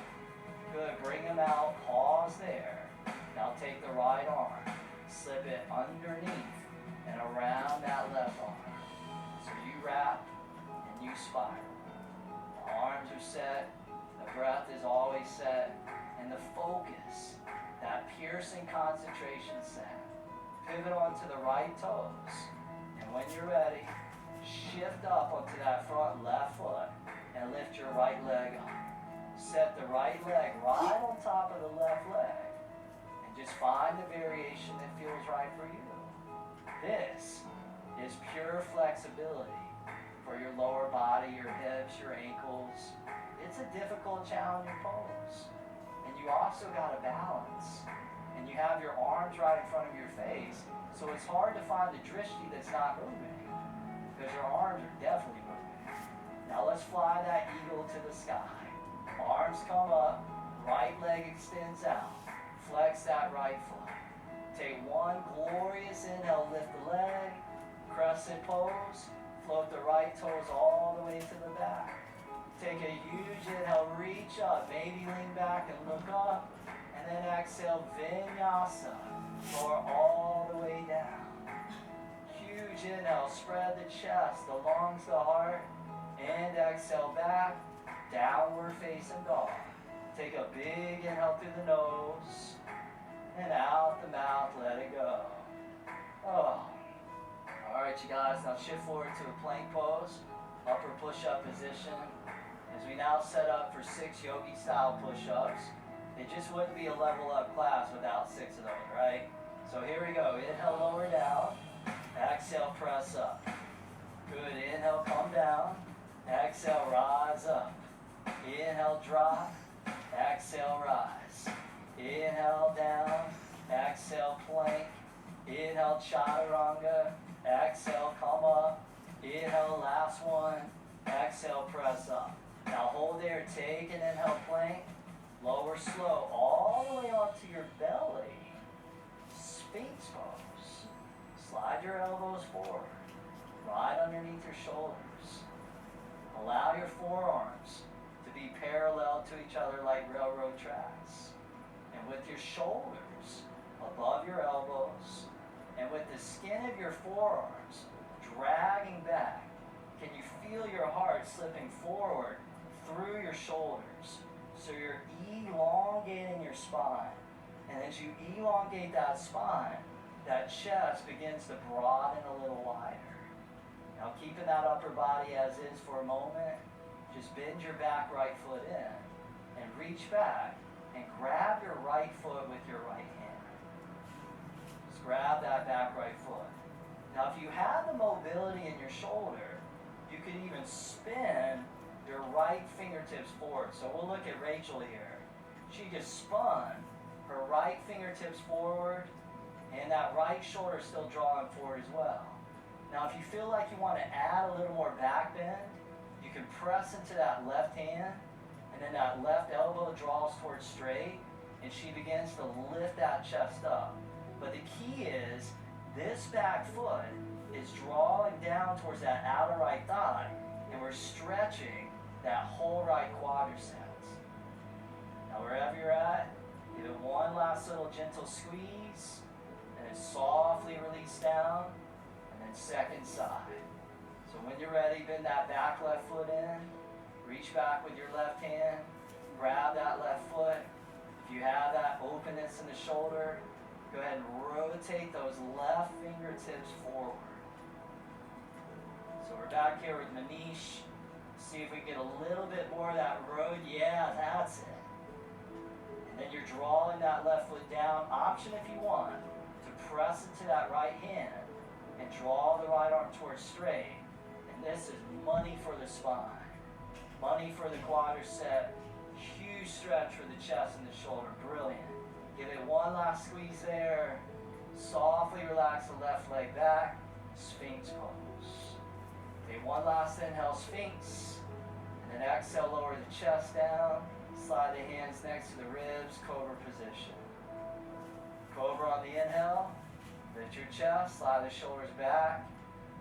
Good, bring them out, pause there. Now take the right arm, slip it underneath and around that left arm. So you wrap and you spiral. The arms are set, the breath is always set, and the focus, that piercing concentration set. Pivot onto the right toes, and when you're ready, shift up onto that front left foot and lift your right leg up. Set the right leg right on top of the left leg, and just find the variation that feels right for you. This is pure flexibility for your lower body, your hips, your ankles. It's a difficult, challenging pose. And you also got to balance. And you have your arms right in front of your face, so it's hard to find the drishti that's not moving, because your arms are definitely moving. Now let's fly that eagle to the sky. Arms come up, right leg extends out. Flex that right foot. Take one glorious inhale, lift the leg, crescent pose. Float the right toes all the way to the back. Take a huge inhale, reach up, maybe lean back and look up. And then exhale, vinyasa. Lower all the way down. Huge inhale, spread the chest, the lungs, the heart. And exhale back, downward facing dog. Take a big inhale through the nose. And out the mouth, let it go. Oh. Alright, you guys, now shift forward to a plank pose, upper push-up position. As we now set up for 6 yogi style push-ups. It just wouldn't be a level up class without 6 of those, right? So here we go. Inhale, lower down. Exhale, press up. Good. Inhale, come down. Exhale, rise up. Inhale, drop. Exhale, rise. Inhale, down. Exhale, plank. Inhale, chaturanga. Exhale, come up. Inhale, last one. Exhale, press up. Now hold there. Take an inhale, plank. Lower slow all the way onto your belly. Sphinx pose. Slide your elbows forward. Right underneath your shoulders. Allow your forearms to be parallel to each other like railroad tracks. And with your shoulders above your elbows, and with the skin of your forearms dragging back, can you feel your heart slipping forward through your shoulders? So you're elongating your spine. And as you elongate that spine, that chest begins to broaden a little wider. Now keeping that upper body as is for a moment, just bend your back right foot in and reach back and grab your right foot with your right hand. Just grab that back right foot. Now if you have the mobility in your shoulder, you can even spin your right fingertips forward. So we'll look at Rachel here. She just spun her right fingertips forward, and that right shoulder still drawing forward as well. Now if you feel like you want to add a little more back bend, you can press into that left hand, and then that left elbow draws towards straight, and she begins to lift that chest up. But the key is, this back foot is drawing down towards that outer right thigh, and we're stretching that whole right quadriceps. Now wherever you're at, give it one last little gentle squeeze, and then softly release down, and then second side. So when you're ready, bend that back left foot in, reach back with your left hand, grab that left foot. If you have that openness in the shoulder, go ahead and rotate those left fingertips forward. So we're back here with Manish. See if we get a little bit more of that road. Yeah, that's it. And then you're drawing that left foot down. Option if you want to press it to that right hand and draw the right arm towards straight. And this is money for the spine. Money for the quadricep. Huge stretch for the chest and the shoulder. Brilliant. Give it one last squeeze there. Softly relax the left leg back. Sphinx pose. Okay, one last inhale, Sphinx. And then exhale, lower the chest down. Slide the hands next to the ribs, Cobra position. Cobra on the inhale. Lift your chest, slide the shoulders back.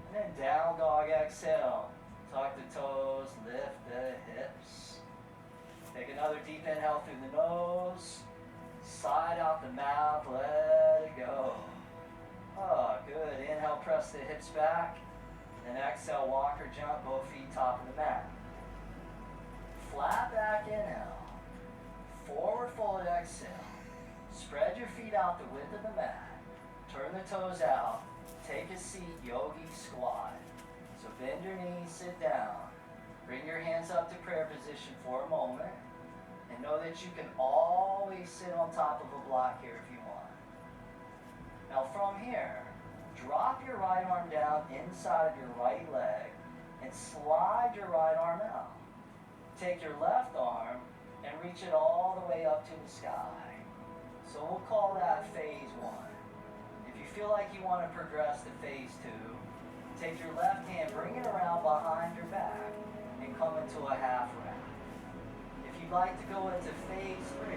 And then down dog, exhale. Tuck the toes, lift the hips. Take another deep inhale through the nose. Side out the mouth, let it go. Oh, good. Inhale, press the hips back. Then exhale, walk or jump, both feet top of the mat. Flat back inhale. Forward fold exhale. Spread your feet out the width of the mat. Turn the toes out. Take a seat, yogi squat. So bend your knees, sit down. Bring your hands up to prayer position for a moment. And know that you can always sit on top of a block here if you want. Now from here, drop your right arm down inside of your right leg and slide your right arm out. Take your left arm and reach it all the way up to the sky. So we'll call that phase 1. If you feel like you want to progress to phase 2, take your left hand, bring it around behind your back and come into a half wrap. If you'd like to go into phase 3,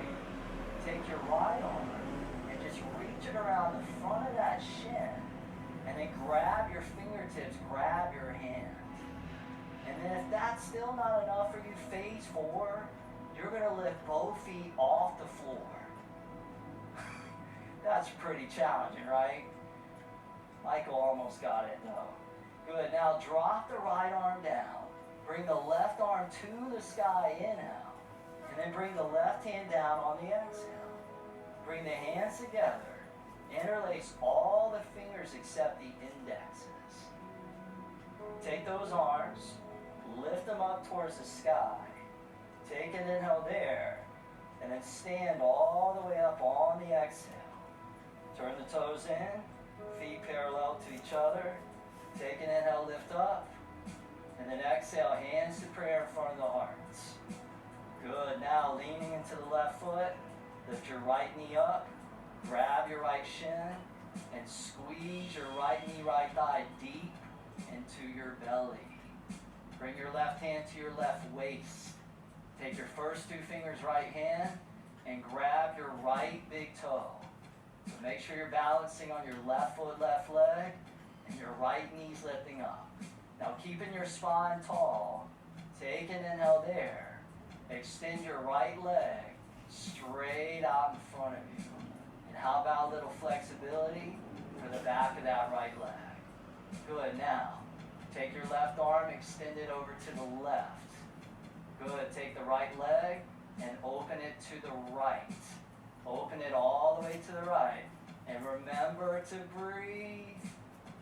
take your right arm and just reach it around the front of that shin and then grab your fingertips, grab your hand. And then if that's still not enough for you, phase 4, you're going to lift both feet off the floor. That's pretty challenging, right? Michael almost got it though. Good, now drop the right arm down. Bring the left arm to the sky, inhale. And then bring the left hand down on the exhale. Bring the hands together. Interlace all the fingers except the indexes. Take those arms, lift them up towards the sky. Take an inhale there, and then stand all the way up on the exhale. Turn the toes in, feet parallel to each other. Take an inhale, lift up, and then exhale, hands to prayer in front of the hearts. Good, now leaning into the left foot, lift your right knee up, grab your right shin, and squeeze your right knee, right thigh deep into your belly. Bring your left hand to your left waist. Take your first 2 fingers right hand and grab your right big toe. So make sure you're balancing on your left foot, left leg, and your right knee's lifting up. Now keeping your spine tall, take an inhale there. Extend your right leg straight out in front of you. And how about a little flexibility for the back of that right leg? Good, now take your left arm, extend it over to the left. Good, take the right leg and open it to the right. Open it all the way to the right. And remember to breathe.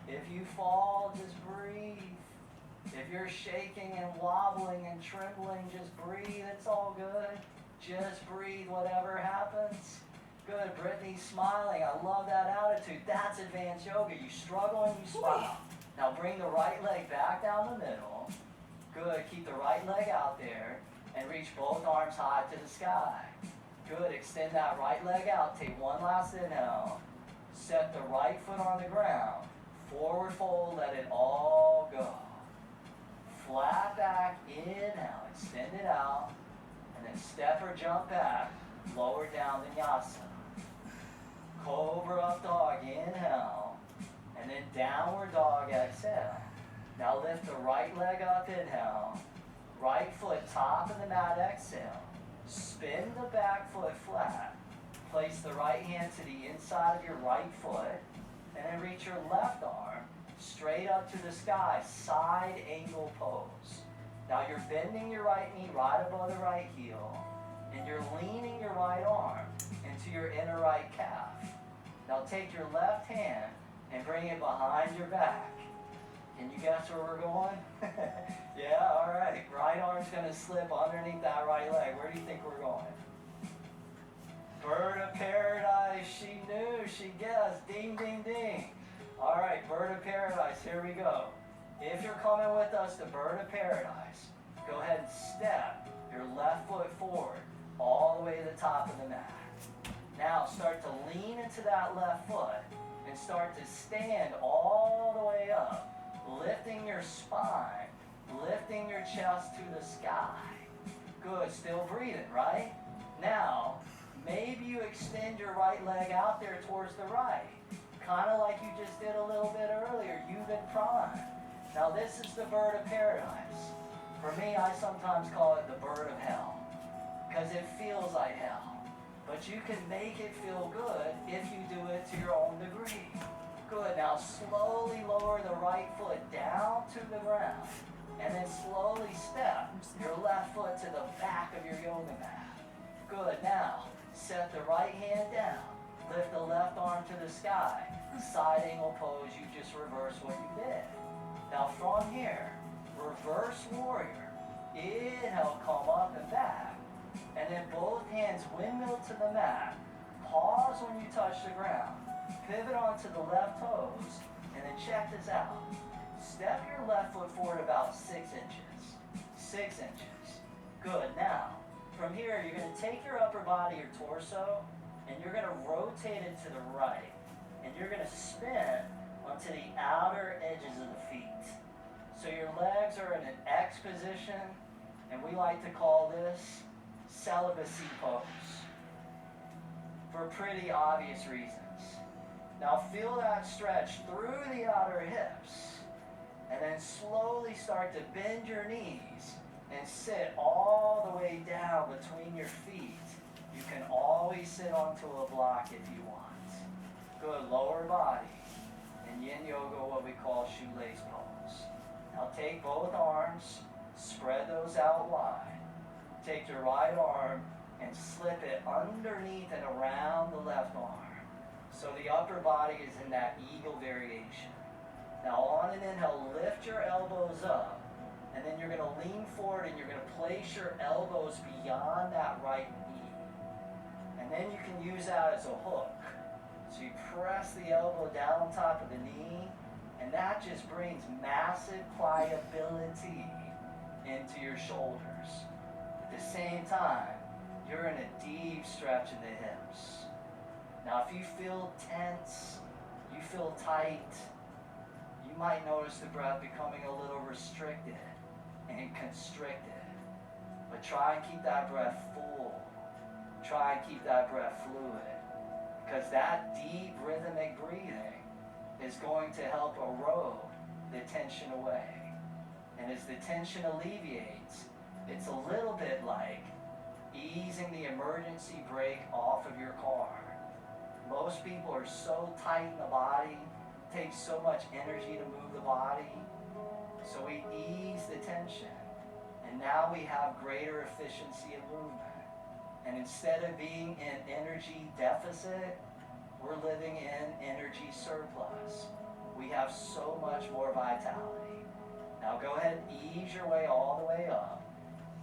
If you fall, just breathe. If you're shaking and wobbling and trembling, just breathe. It's all good. Just breathe, whatever happens. Good, Brittany's smiling. I love that attitude. That's advanced yoga. You struggle and you smile. Now bring the right leg back down the middle. Good, keep the right leg out there and reach both arms high to the sky. Good, extend that right leg out. Take one last inhale. Set the right foot on the ground. Forward fold, let it all go. Flat back, inhale, extend it out. And then step or jump back, lower down vinyasa. Cobra up dog, inhale. And then downward dog, exhale. Now lift the right leg up, inhale. Right foot top of the mat, exhale. Spin the back foot flat. Place the right hand to the inside of your right foot. And then reach your left arm straight up to the sky, side angle pose. Now you're bending your right knee right above the right heel. and you're leaning your right arm into your inner right calf. Now take your left hand and bring it behind your back. Can you guess where we're going? Yeah, all right. Right arm's gonna slip underneath that right leg. Where do you think we're going? Bird of paradise, she knew, she guessed. Ding, ding, ding. All right, bird of paradise, here we go. If you're coming with us to bird of paradise, go ahead and step your left foot forward all the way to the top of the mat. Now start to lean into that left foot and start to stand all the way up, lifting your spine, lifting your chest to the sky. Good, still breathing, right? Now, maybe you extend your right leg out there towards the right, kind of like you just did a little bit earlier. You've been primed. Now this is the bird of paradise. For me, I sometimes call it the bird of hell, because it feels like hell. But you can make it feel good if you do it to your own degree. Good, now slowly lower the right foot down to the ground, and then slowly step your left foot to the back of your yoga mat. Good, now set the right hand down, lift the left arm to the sky, side angle pose, you just reverse what you did. Now from here, reverse warrior, inhale, come up and back, and then both hands windmill to the mat, pause when you touch the ground, pivot onto the left toes, and then check this out. Step your left foot forward about 6 inches. 6 inches. Good, now, from here you're going to take your upper body, your torso, and you're going to rotate it to the right, and you're going to spin onto the outer edges of the feet. So your legs are in an X position, and we like to call this celibacy pose, for pretty obvious reasons. Now feel that stretch through the outer hips, and then slowly start to bend your knees and sit all the way down between your feet. You can always sit onto a block if you want. Good, lower body. In yin yoga, what we call shoelace pose. Now take both arms, spread those out wide. Take your right arm and slip it underneath and around the left arm. So the upper body is in that eagle variation. Now on an inhale, lift your elbows up, and then you're going to lean forward and you're going to place your elbows beyond that right knee. And then you can use that as a hook. So you press the elbow down on top of the knee, and that just brings massive pliability into your shoulders. At the same time, you're in a deep stretch in the hips. Now if you feel tense, you feel tight, you might notice the breath becoming a little restricted and constricted. But try and keep that breath full. Try and keep that breath fluid. Because that deep rhythmic breathing is going to help erode the tension away. And as the tension alleviates, it's a little bit like easing the emergency brake off of your car. Most people are so tight in the body, it takes so much energy to move the body. So we ease the tension, and now we have greater efficiency of movement. And instead of being in energy deficit, we're living in energy surplus. We have so much more vitality. Now go ahead and ease your way all the way up,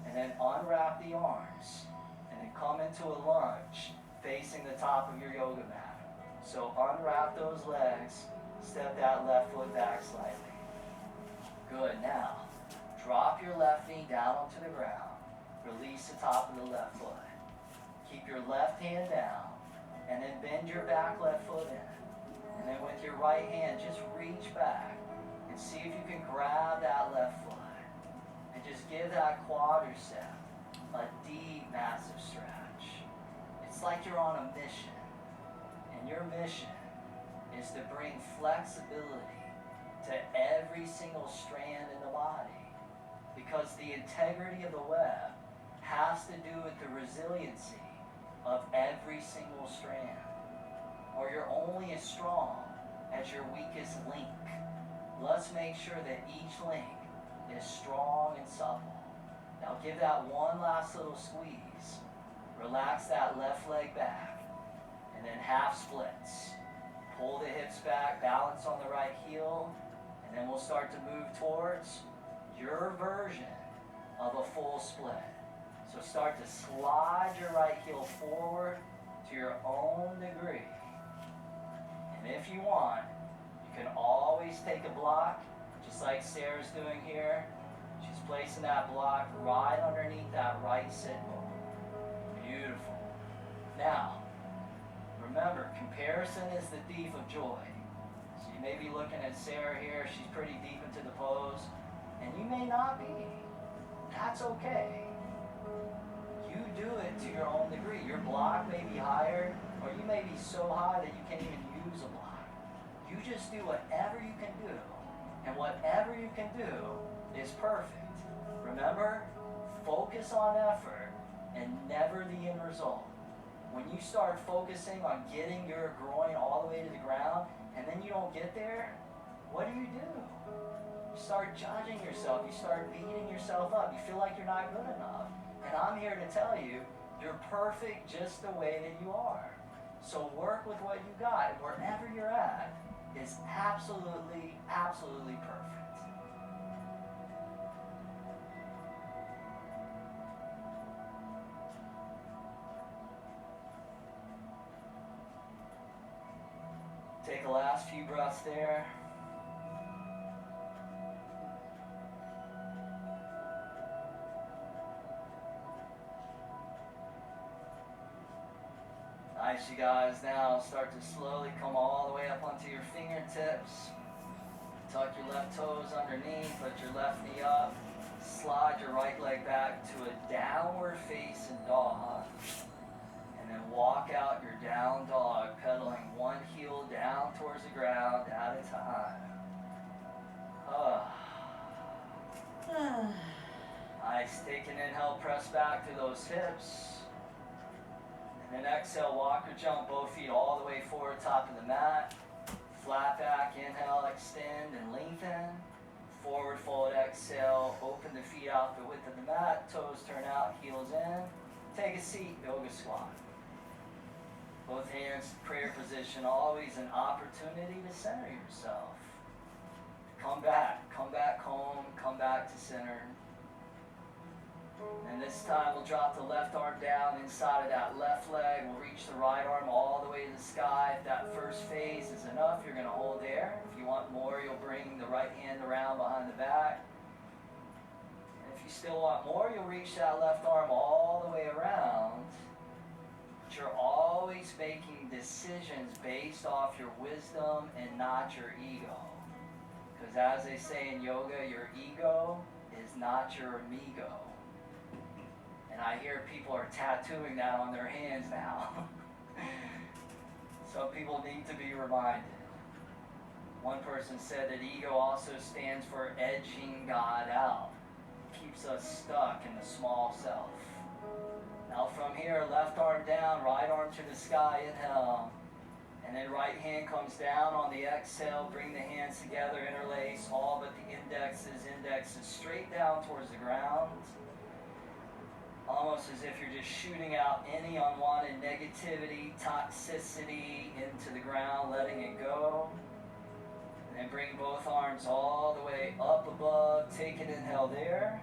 and then unwrap the arms, and then come into a lunge facing the top of your yoga mat. So unwrap those legs, step that left foot back slightly. Good, now drop your left knee down onto the ground, release the top of the left foot. Keep your left hand down, and then bend your back left foot in. And then with your right hand, just reach back and see if you can grab that left foot. And just give that quadricep a deep, massive stretch. It's like you're on a mission. And your mission is to bring flexibility to every single strand in the body. Because the integrity of the web has to do with the resiliency of every single strand. Or you're only as strong as your weakest link. Let's make sure that each link is strong and supple. Now give that one last little squeeze. Relax that left leg back. And then half splits. Pull the hips back, balance on the right heel, and then we'll start to move towards your version of a full split. So start to slide your right heel forward to your own degree. And if you want, you can always take a block, just like Sarah's doing here. She's placing that block right underneath that right sit bone. Beautiful. Now, remember, comparison is the thief of joy. So you may be looking at Sarah here, she's pretty deep into the pose, and you may not be. That's okay. You do it to your own degree. Your block may be higher, or you may be so high that you can't even use a block. You just do whatever you can do, and whatever you can do is perfect. Remember, focus on effort and never the end result. When you start focusing on getting your groin all the way to the ground, and then you don't get there, what do? You start judging yourself. You start beating yourself up. You feel like you're not good enough. And I'm here to tell you, you're perfect just the way that you are. So work with what you got. And wherever you're at is absolutely, absolutely perfect. Take the last few breaths there. Nice, you guys. Now start to slowly come all the way up onto your fingertips. Tuck your left toes underneath, lift your left knee up. Slide your right leg back to a downward facing dog. And then walk out your down dog, pedaling one heel down towards the ground at a time. Nice. Take an inhale, press back to those hips. And then exhale, walk or jump both feet all the way forward, top of the mat. Flat back, inhale, extend and lengthen. Forward fold, exhale, open the feet out the width of the mat, toes turn out, heels in. Take a seat, yoga squat. Both hands, prayer position, always an opportunity to center yourself. Come back home, come back to center. And this time we'll drop the left arm down inside of that left leg. We'll reach the right arm all the way to the sky. If that first phase is enough, you're going to hold there. If you want more, you'll bring the right hand around behind the back. And if you still want more, you'll reach that left arm all the way around. But you're always making decisions based off your wisdom and not your ego. Because as they say in yoga, your ego is not your amigo. And I hear people are tattooing that on their hands now. Some people need to be reminded. One person said that ego also stands for edging God out. It keeps us stuck in the small self. Now from here, left arm down, right arm to the sky, inhale. And then right hand comes down on the exhale. Bring the hands together, interlace all but the indexes straight down towards the ground. Almost as if you're just shooting out any unwanted negativity, toxicity into the ground, letting it go. And then bring both arms all the way up above. Take an inhale there.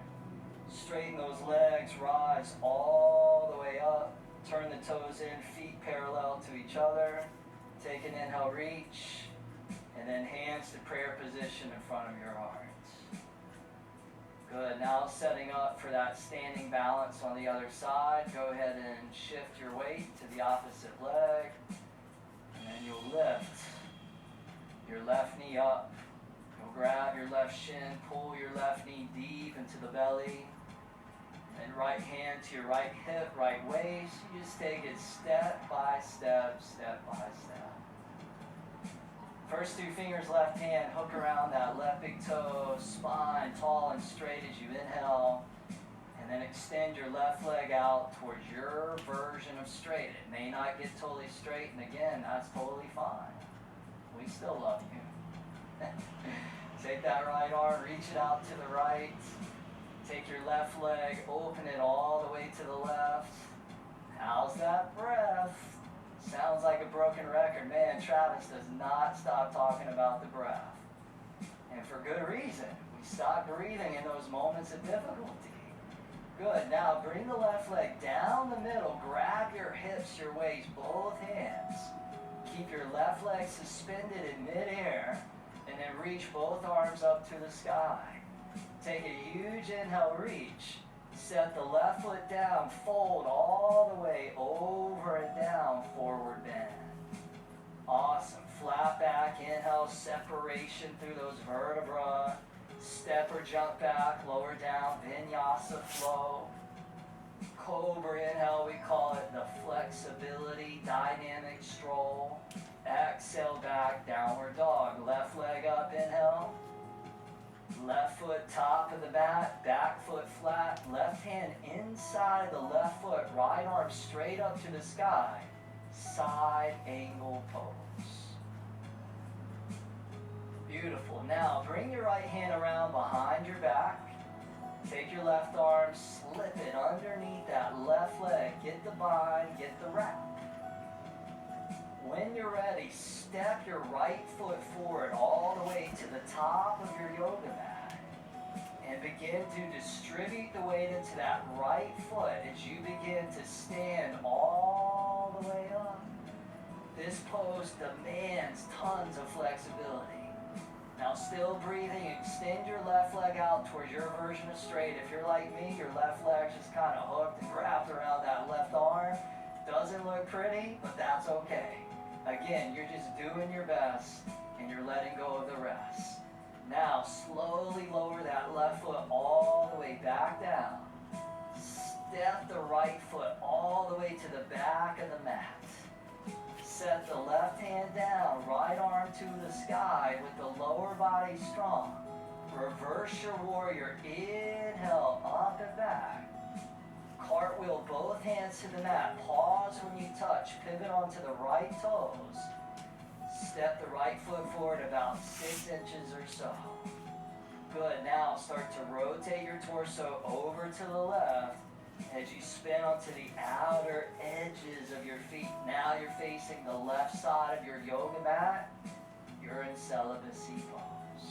Straighten those legs, rise all the way up. Turn the toes in, feet parallel to each other. Take an inhale, reach. And then hands to prayer position in front of your heart. Good. Now setting up for that standing balance on the other side. Go ahead and shift your weight to the opposite leg. And then you'll lift your left knee up. You'll grab your left shin, pull your left knee deep into the belly. And right hand to your right hip, right waist. You just take it step by step, step by step. First two fingers, left hand, hook around that left big toe, spine tall and straight as you inhale. And then extend your left leg out towards your version of straight. It may not get totally straight, and again, that's totally fine. We still love you. Take that right arm, reach it out to the right. Take your left leg, open it all the way to the left. How's that breath? Sounds like a broken record. Man, Travis does not stop talking about the breath. And for good reason. We stop breathing in those moments of difficulty. Good. Now bring the left leg down the middle. Grab your hips, your waist, both hands. Keep your left leg suspended in midair. And then reach both arms up to the sky. Take a huge inhale, reach. Set the left foot down, fold all the way over and down, forward bend. Awesome. Flat back, inhale, separation through those vertebrae. Step or jump back, lower down, vinyasa flow. Cobra inhale, we call it the flexibility, dynamic stroll. Exhale back, downward dog. Left leg up, inhale. Left foot top of the mat, back foot flat, left hand inside the left foot, right arm straight up to the sky, side angle pose. Beautiful. Now bring your right hand around behind your back. Take your left arm, slip it underneath that left leg. Get the bind, get the wrap. When you're ready, step your right foot forward all the way to the top of your yoga mat. And begin to distribute the weight into that right foot as you begin to stand all the way up. This pose demands tons of flexibility. Now still breathing, extend your left leg out towards your version of straight. If you're like me, your left leg's just kind of hooked and wrapped around that left arm. Doesn't look pretty, but that's okay. Again, you're just doing your best and you're letting go of the rest. Now slowly lower that left foot all the way back down. Step the right foot all the way to the back of the mat. Set the left hand down, right arm to the sky with the lower body strong. Reverse your warrior, inhale up and back. Cartwheel both hands to the mat. Pause when you touch. Pivot onto the right toes. Step the right foot forward about 6 inches or so. Good. Now start to rotate your torso over to the left as you spin onto the outer edges of your feet. Now you're facing the left side of your yoga mat. You're in celibacy pose.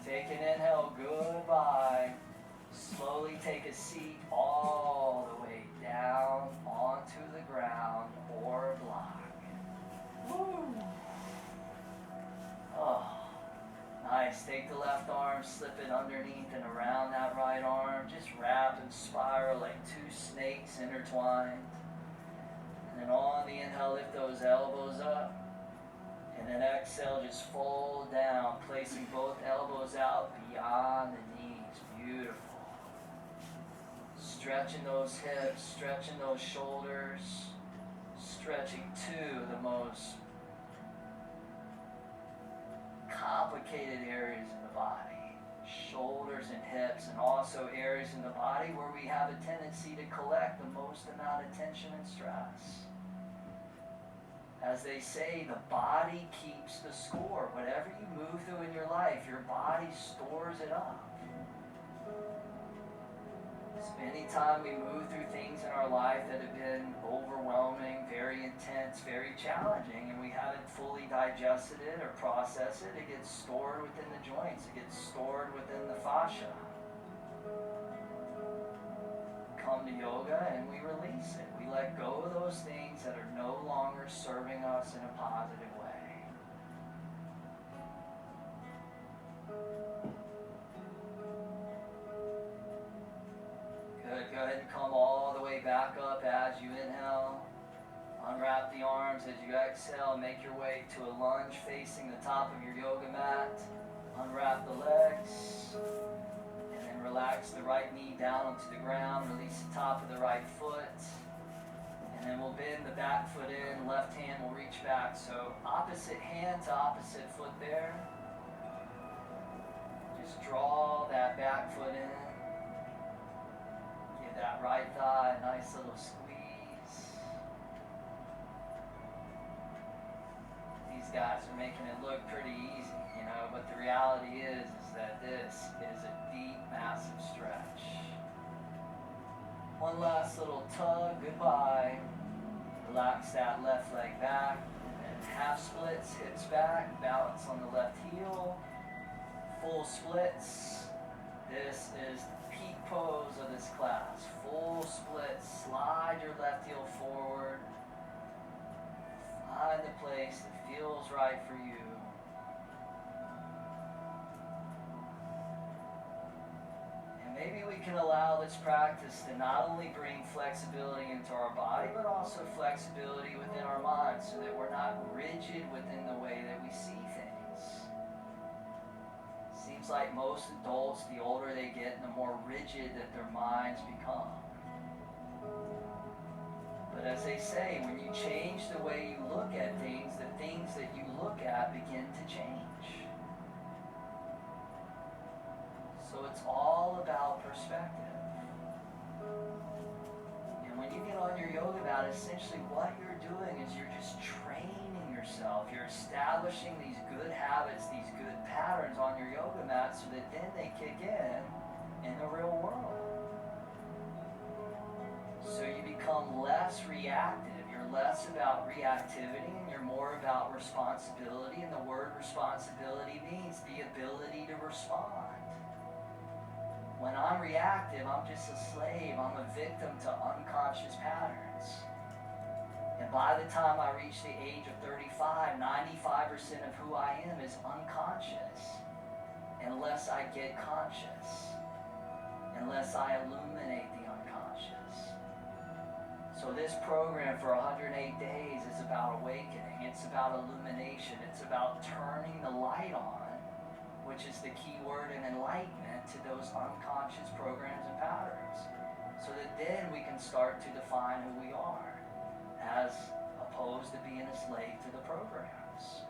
Take an inhale. Goodbye. Slowly take a seat all the way down onto the ground or a block. Woo. Oh, nice. Take the left arm, slip it underneath and around that right arm. Just wrap and spiral like 2 snakes intertwined. And then on the inhale, lift those elbows up. And then exhale, just fold down, placing both elbows out beyond the knees. Beautiful. Stretching those hips, stretching those shoulders, stretching to the most complicated areas in the body. Shoulders and hips, and also areas in the body where we have a tendency to collect the most amount of tension and stress. As they say, the body keeps the score. Whatever you move through in your life, your body stores it up. Anytime we move through things in our life that have been overwhelming, very intense, very challenging, and we haven't fully digested it or processed it, it gets stored within the joints, it gets stored within the fascia. Come to yoga and we release it. We let go of those things that are no longer serving us in a positive way. Good. Go ahead and come all the way back up as you inhale. Unwrap the arms as you exhale. Make your way to a lunge facing the top of your yoga mat. Unwrap the legs. And then relax the right knee down onto the ground. Release the top of the right foot. And then we'll bend the back foot in. Left hand will reach back. So opposite hand to opposite foot there. Just draw that back foot in. Give that right thigh a nice little squeeze. These guys are making it look pretty easy, you know, but the reality is that this is a deep, massive stretch. One last little tug, goodbye. Relax that left leg back. And half splits, hips back, balance on the left heel. Full splits. This is the peak pose of this class. Full splits, slide your left heel forward. Find the place that feels right for you. Maybe we can allow this practice to not only bring flexibility into our body, but also flexibility within our mind so that we're not rigid within the way that we see things. Seems like most adults, the older they get, the more rigid that their minds become. But as they say, when you change the way you look at things, the things that you look at begin to change. So it's all about perspective. And when you get on your yoga mat, essentially what you're doing is you're just training yourself. You're establishing these good habits, these good patterns on your yoga mat so that then they kick in the real world. So you become less reactive. You're less about reactivity and you're more about responsibility. And the word responsibility means the ability to respond. When I'm reactive, I'm just a slave. I'm a victim to unconscious patterns. And by the time I reach the age of 35, 95% of who I am is unconscious. Unless I get conscious. Unless I illuminate the unconscious. So this program for 108 days is about awakening. It's about illumination. It's about turning the light on, which is the key word in enlightenment, to those unconscious programs and patterns. So that then we can start to define who we are, as opposed to being a slave to the programs.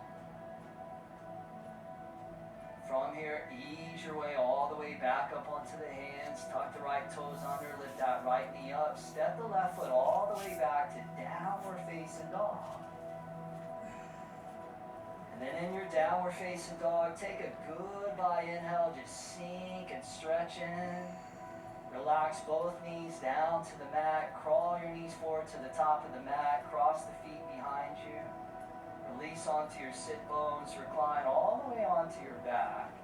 From here, ease your way all the way back up onto the hands, tuck the right toes under, lift that right knee up, step the left foot all the way back to downward facing dog. And then in your downward facing dog, take a goodbye inhale, just sink and stretch in. Relax both knees down to the mat, crawl your knees forward to the top of the mat, cross the feet behind you. Release onto your sit bones, recline all the way onto your back.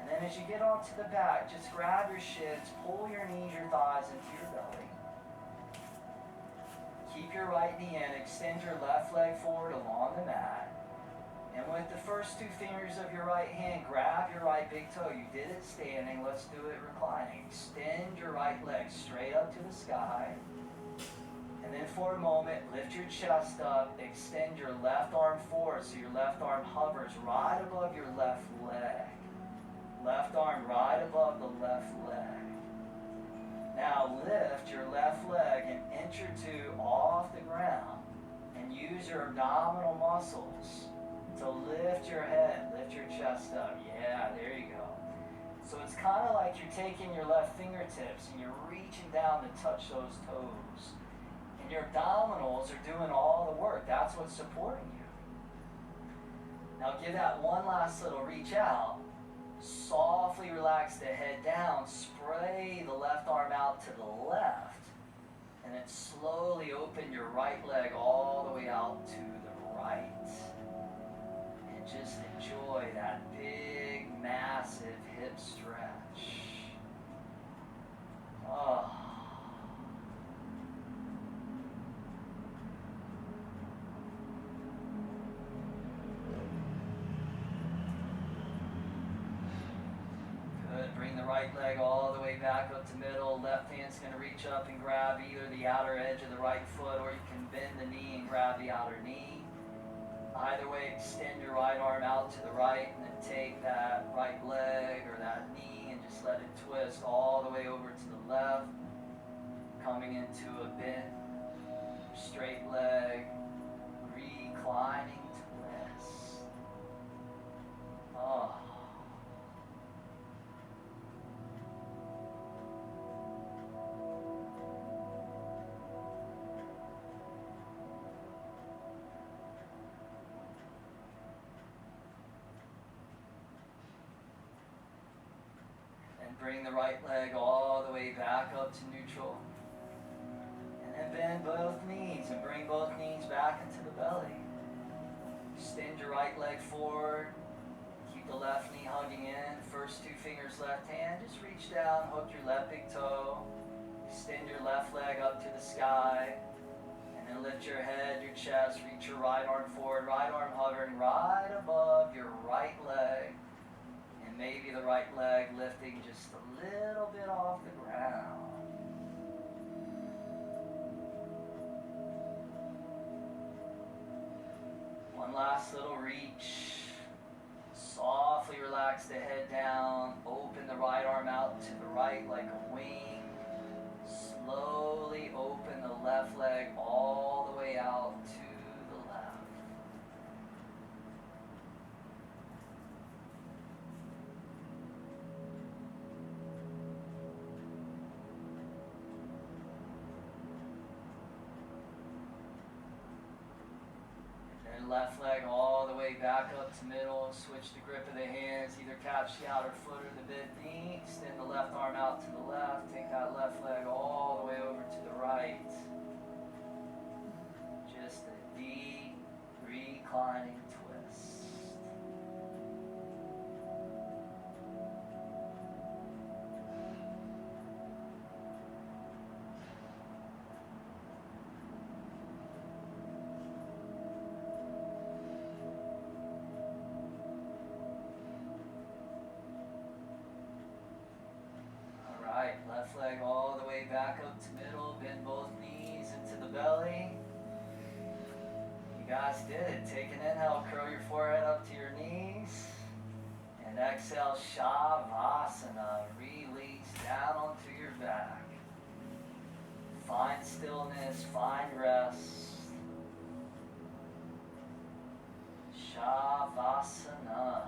And then as you get onto the back, just grab your shins, pull your knees, your thighs into your belly. Keep your right knee in, extend your left leg forward along the mat. And with the first two fingers of your right hand, grab your right big toe. You did it standing, let's do it reclining. Extend your right leg straight up to the sky. And then for a moment, lift your chest up, extend your left arm forward so your left arm hovers right above your left leg. Left arm right above the left leg. Now lift your left leg an inch or two off the ground and use your abdominal muscles to lift your head, lift your chest up. Yeah, there you go. So it's kind of like you're taking your left fingertips and you're reaching down to touch those toes. And your abdominals are doing all the work. That's what's supporting you. Now give that one last little reach out. Softly relax the head down. Spray the left arm out to the left. And then slowly open your right leg all the way out to the right. And just enjoy that big, massive hip stretch. Oh. Good. Bring the right leg all the way back up to middle. Left hand's going to reach up and grab either the outer edge of the right foot, or you can bend the knee and grab the outer knee. Either way, extend your right arm out to the right and then take that right leg or that knee and just let it twist all the way over to the left, coming into a bent, straight leg, reclining to rest. Oh. Bring the right leg all the way back up to neutral. and bend both knees and bring both knees back into the belly. Extend your right leg forward. Keep the left knee hugging in. First 2 fingers left hand. Just reach down, hook your left big toe. Extend your left leg up to the sky. And then lift your head, your chest, reach your right arm forward. Right arm hovering right above your right leg. And maybe the right leg lifting just a little bit off the ground. One last little reach. Softly relax the head down. Open the right arm out to the right like a wing. Slowly open the left leg all the way out to the left. Left leg all the way back up to middle. Switch the grip of the hands. Either catch the outer foot or the bent knee. Extend the left arm out to the left. Take that left leg all the way over to the right. Just a deep reclining twist. Left leg all the way back up to middle. Bend both knees into the belly. You guys did it. Take an inhale, curl your forehead up to your knees. And exhale, Shavasana. Release down onto your back. Find stillness, find rest. Shavasana.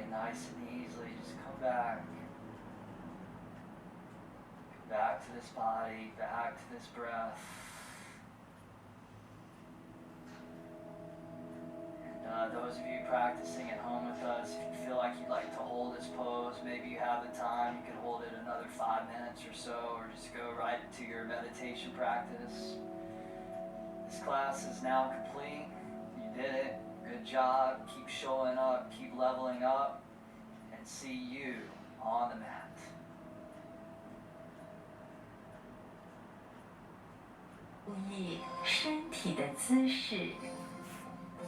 Nice and easily, just come back. Back to this body, back to this breath. And those of you practicing at home with us, if you feel like you'd like to hold this pose, maybe you have the time, you can hold it another 5 minutes or so, or just go right to your meditation practice. This class is now complete. You did it. Good job. Keep showing up, keep leveling up, and see you on the mat. 注意身体的姿势，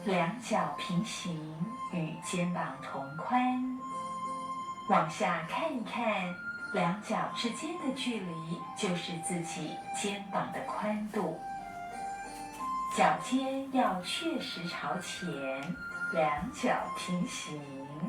两脚平行，与肩膀同宽。往下看一看，两脚之间的距离就是自己肩膀的宽度。脚尖要确实朝前，两脚平行。